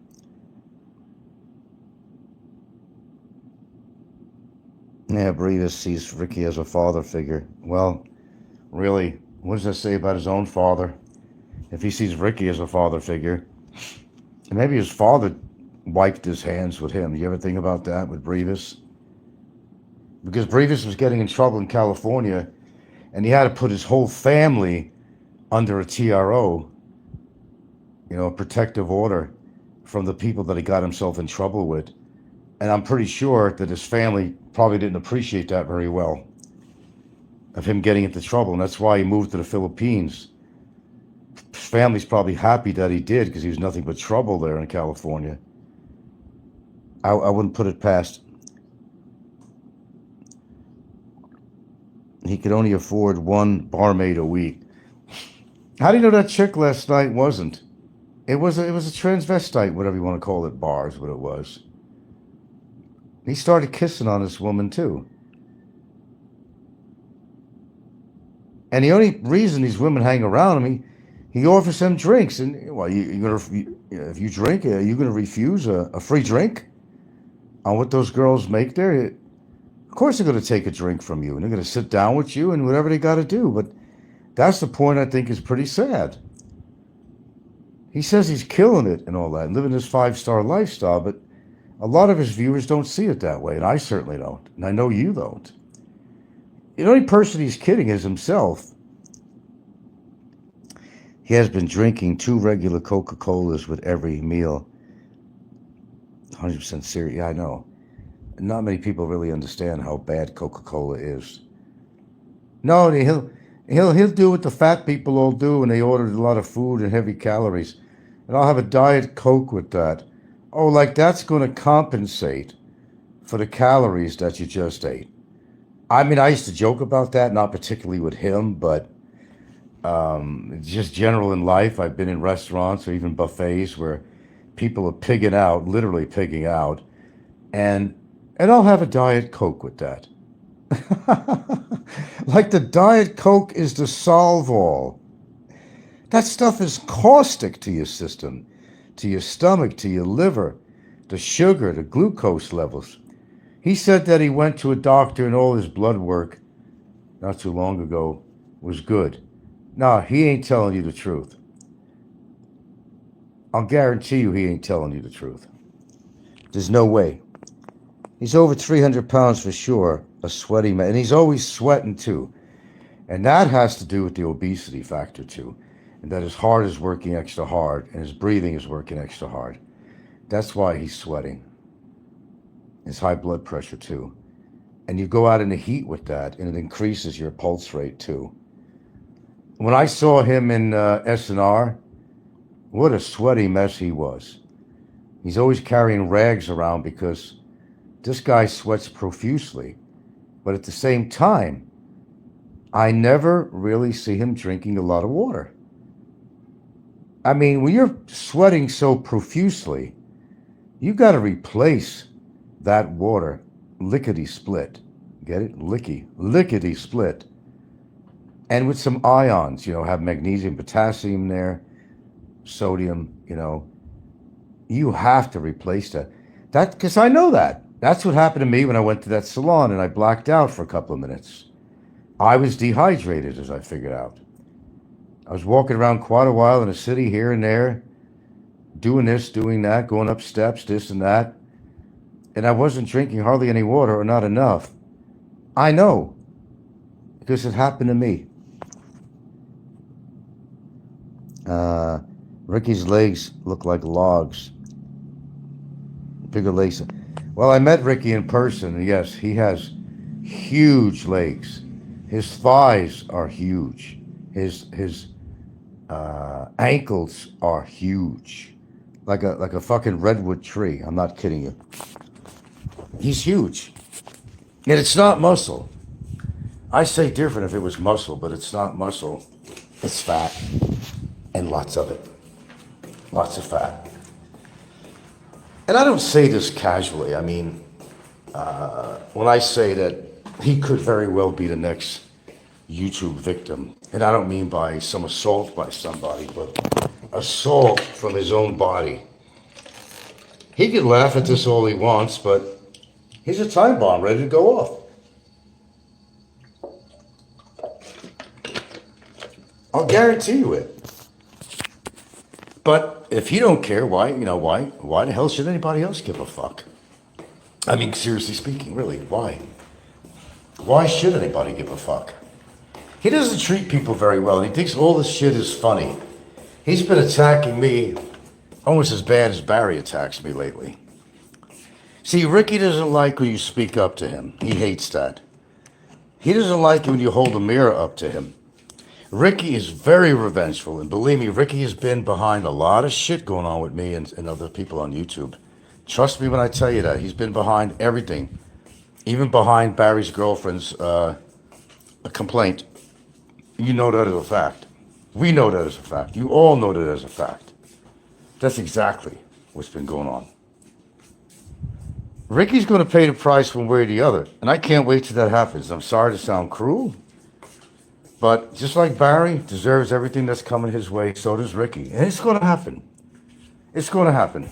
Yeah, Brevis sees Ricky as a father figure. Well, really, what does that say about his own father? If he sees Ricky as a father figure, maybe his father wiped his hands with him. You ever think about that with Brevis? Because Brevis was getting in trouble in California, and he had to put his whole family under a TRO, a protective order from the people that he got himself in trouble with. And I'm pretty sure that his family probably didn't appreciate that very well, of him getting into trouble. And that's why he moved to the Philippines. His family's probably happy that he did, because he was nothing but trouble there in California. I wouldn't put it past. He could only afford one barmaid a week. How do you know that chick last night wasn't? It was a transvestite, whatever you want to call it, bar is what it was. He started kissing on this woman too. And the only reason these women hang around him, he offers them drinks. And if you drink, are you going to refuse a free drink on what those girls make there? Of course they're going to take a drink from you, and they're going to sit down with you and whatever they got to do. But that's the point I think is pretty sad. He says he's killing it and all that, and living this 5-star lifestyle, but a lot of his viewers don't see it that way, and I certainly don't, and I know you don't. The only person he's kidding is himself. He has been drinking 2 regular Coca-Colas with every meal. 100% serious. Yeah, I know. Not many people really understand how bad Coca-Cola is. No, He'll do what the fat people all do when they order a lot of food and heavy calories. And I'll have a Diet Coke with that. Oh, like that's going to compensate for the calories that you just ate. I mean, I used to joke about that, not particularly with him, but just general in life. I've been in restaurants or even buffets where people are pigging out, literally pigging out, and I'll have a Diet Coke with that. Like the Diet Coke is the solve all. That stuff is caustic to your system, to your stomach, to your liver, the sugar, the glucose levels. He said that he went to a doctor and all his blood work not too long ago was good. No, he ain't telling you the truth. I'll guarantee you he ain't telling you the truth. There's no way. He's over 300 pounds for sure, a sweaty man. And he's always sweating too. And that has to do with the obesity factor too. And that his heart is working extra hard and his breathing is working extra hard. That's why he's sweating. His high blood pressure too. And you go out in the heat with that and it increases your pulse rate too. When I saw him in S&R, what a sweaty mess he was. He's always carrying rags around because this guy sweats profusely. But at the same time, I never really see him drinking a lot of water. I mean, when you're sweating so profusely, you got to replace that water lickety-split. Get it? Lickety-split. And with some ions, have magnesium, potassium there, sodium, you have to replace that. Because I know that. That's what happened to me when I went to that salon and I blacked out for a couple of minutes. I was dehydrated, as I figured out. I was walking around quite a while in the city here and there, doing this, doing that, going up steps, this and that. And I wasn't drinking hardly any water or not enough. I know, because it happened to me. Ricky's legs look like logs. Bigger legs. Well, I met Ricky in person, and yes, he has huge legs. His thighs are huge. His ankles are huge, like a fucking redwood tree. I'm not kidding you. He's huge, and it's not muscle. I say different if it was muscle, but it's not muscle. It's fat, and lots of it. Lots of fat. And I don't say this casually. I mean, when I say that he could very well be the next YouTube victim, and I don't mean by some assault by somebody, but assault from his own body. He can laugh at this all he wants, but he's a time bomb ready to go off. I'll guarantee you it. But if you don't care, why the hell should anybody else give a fuck? I mean, seriously speaking, really, why? Why should anybody give a fuck? He doesn't treat people very well, and he thinks all this shit is funny. He's been attacking me almost as bad as Barry attacks me lately. See, Ricky doesn't like when you speak up to him. He hates that. He doesn't like it when you hold a mirror up to him. Ricky is very revengeful, and believe me, Ricky has been behind a lot of shit going on with me and other people on YouTube. Trust me when I tell you that. He's been behind everything, even behind Barry's girlfriend's complaint. You know that as a fact. We know that as a fact. You all know that as a fact. That's exactly what's been going on. Ricky's going to pay the price one way or the other, and I can't wait till that happens. I'm sorry to sound cruel, but just like Barry deserves everything that's coming his way, so does Ricky. And it's going to happen. It's going to happen.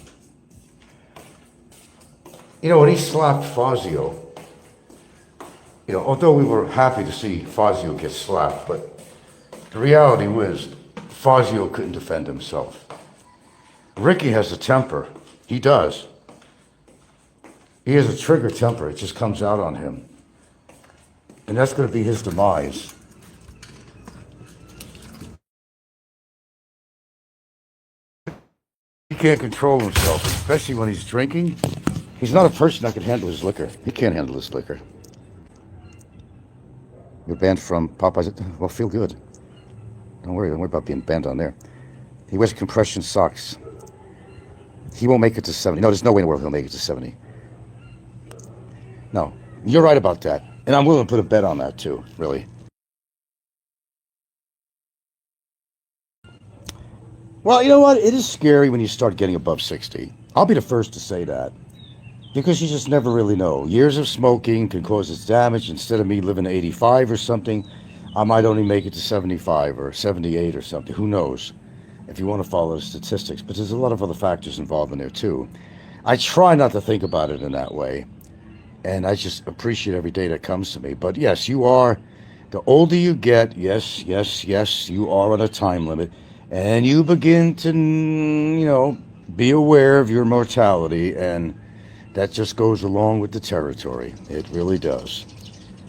When he slapped Fazio, although we were happy to see Fazio get slapped, but the reality was Fazio couldn't defend himself. Ricky has a temper. He does. He has a trigger temper. It just comes out on him. And that's going to be his demise. He can't control himself, especially when he's drinking. He's not a person that can handle his liquor. He can't handle his liquor. You're banned from Popeyes. Well, feel good. Don't worry about being banned on there. He wears compression socks. He won't make it to 70. No, there's no way in the world he'll make it to 70. No, you're right about that. And I'm willing to put a bet on that too, really. Well, you know what? It is scary when you start getting above 60. I'll be the first to say that. Because you just never really know. Years of smoking can cause its damage. Instead of me living to 85 or something, I might only make it to 75 or 78 or something. Who knows? If you want to follow the statistics. But there's a lot of other factors involved in there too. I try not to think about it in that way. And I just appreciate every day that comes to me. But yes, you are, the older you get, yes, you are on a time limit. And you begin to, be aware of your mortality. And that just goes along with the territory. It really does.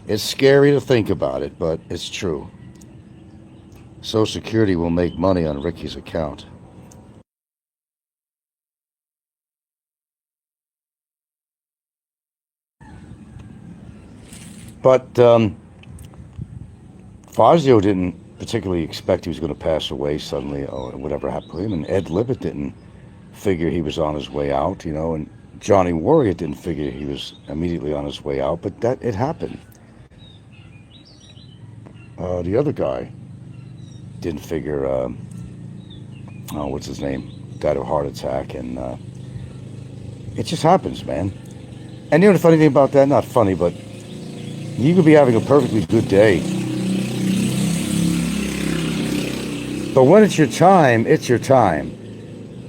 It's scary to think about it, but it's true. Social Security will make money on Ricky's account. But Fazio didn't particularly expect he was going to pass away suddenly or whatever happened to him. And Ed Libet didn't figure he was on his way out, and Johnny Warrior didn't figure he was immediately on his way out, but that it happened. The other guy didn't figure, what's his name? Died of a heart attack, and it just happens, man. And the funny thing about that, not funny, but you could be having a perfectly good day. But when it's your time, it's your time.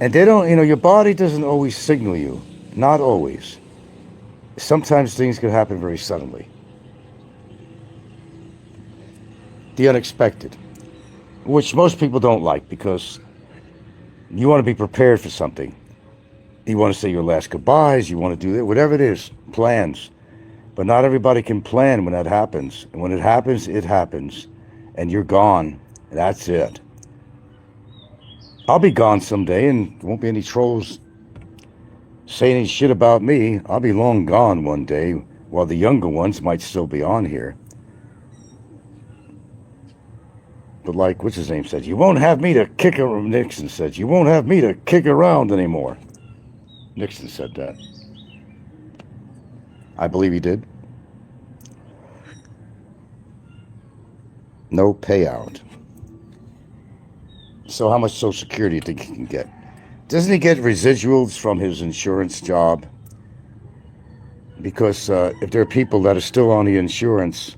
And they don't, your body doesn't always signal you. Not always. Sometimes things can happen very suddenly. The unexpected, which most people don't like because you want to be prepared for something. You want to say your last goodbyes, you want to do that, whatever it is, plans. But not everybody can plan when that happens. And when it happens, and you're gone. And that's it. I'll be gone someday, and there won't be any trolls saying any shit about me. I'll be long gone one day, while the younger ones might still be on here. But like, what's his name said, you won't have me to kick around. Nixon said, you won't have me to kick around anymore. Nixon said that. I believe he did. No payout. So how much Social Security do you think he can get? Doesn't he get residuals from his insurance job? Because if there are people that are still on the insurance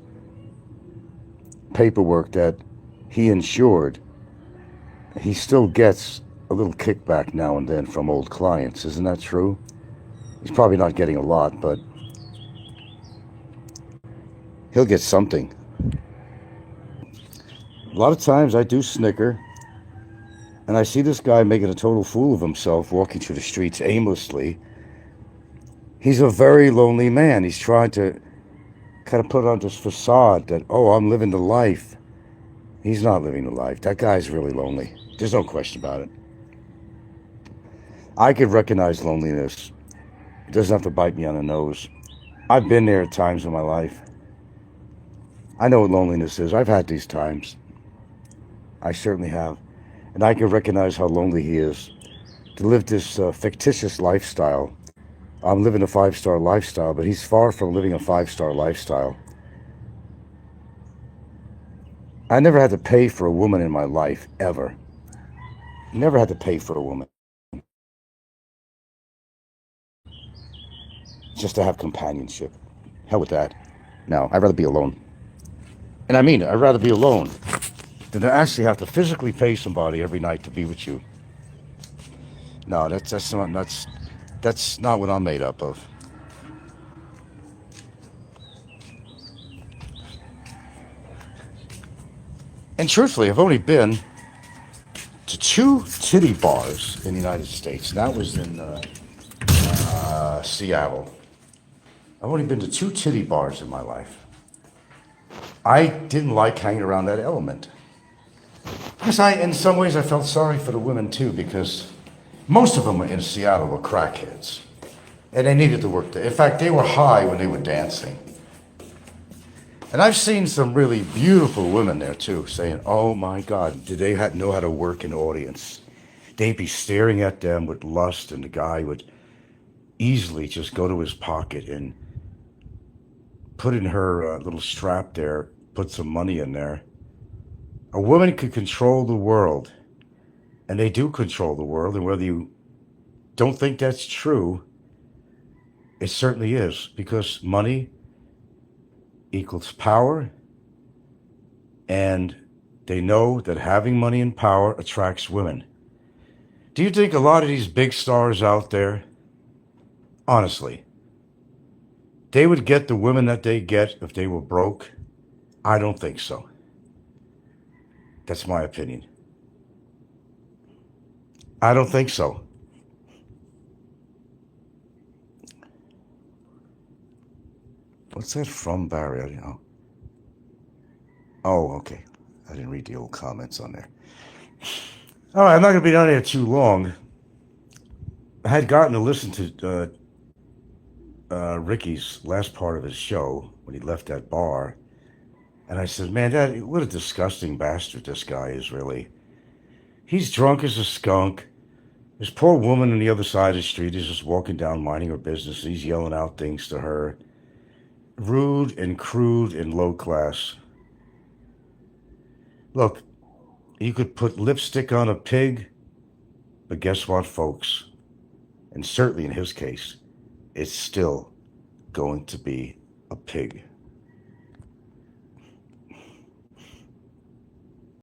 paperwork that he insured, he still gets a little kickback now and then from old clients. Isn't that true? He's probably not getting a lot, but he'll get something. A lot of times I do snicker, and I see this guy making a total fool of himself walking through the streets aimlessly. He's a very lonely man. He's trying to kind of put on this facade that, I'm living the life. He's not living the life. That guy's really lonely. There's no question about it. I could recognize loneliness. It doesn't have to bite me on the nose. I've been there at times in my life. I know what loneliness is. I've had these times. I certainly have. And I can recognize how lonely he is. To live this fictitious lifestyle. I'm living a 5-star lifestyle, but he's far from living a 5-star lifestyle. I never had to pay for a woman in my life, ever. Never had to pay for a woman. Just to have companionship. Hell with that. No, I'd rather be alone. And I mean it, I'd rather be alone than to actually have to physically pay somebody every night to be with you. No, that's not what I'm made up of. And truthfully, I've only been to 2 titty bars in the United States. And that was in Seattle. I've only been to 2 titty bars in my life. I didn't like hanging around that element. Because in some ways, I felt sorry for the women too, because most of them in Seattle were crackheads. And they needed to work there. In fact, they were high when they were dancing. And I've seen some really beautiful women there too, saying, "Oh my God, did they know how to work an audience?" They'd be staring at them with lust, and the guy would easily just go to his pocket and put in her little strap there, put some money in there. A woman could control the world, and they do control the world, and whether you don't think that's true, it certainly is, because money equals power, and they know that having money and power attracts women. Do you think a lot of these big stars out there, honestly, they would get the women that they get if they were broke? I don't think so. That's my opinion. I don't think so. What's that from, Barry? Oh, okay. I didn't read the old comments on there. All right, I'm not going to be down here too long. I had gotten to listen to Ricky's last part of his show when he left that bar. And I said, man, Dad, what a disgusting bastard this guy is, really. He's drunk as a skunk. This poor woman on the other side of the street is just walking down minding her business. He's yelling out things to her. Rude and crude and low class. Look, you could put lipstick on a pig, but guess what, folks? And certainly in his case, it's still going to be a pig.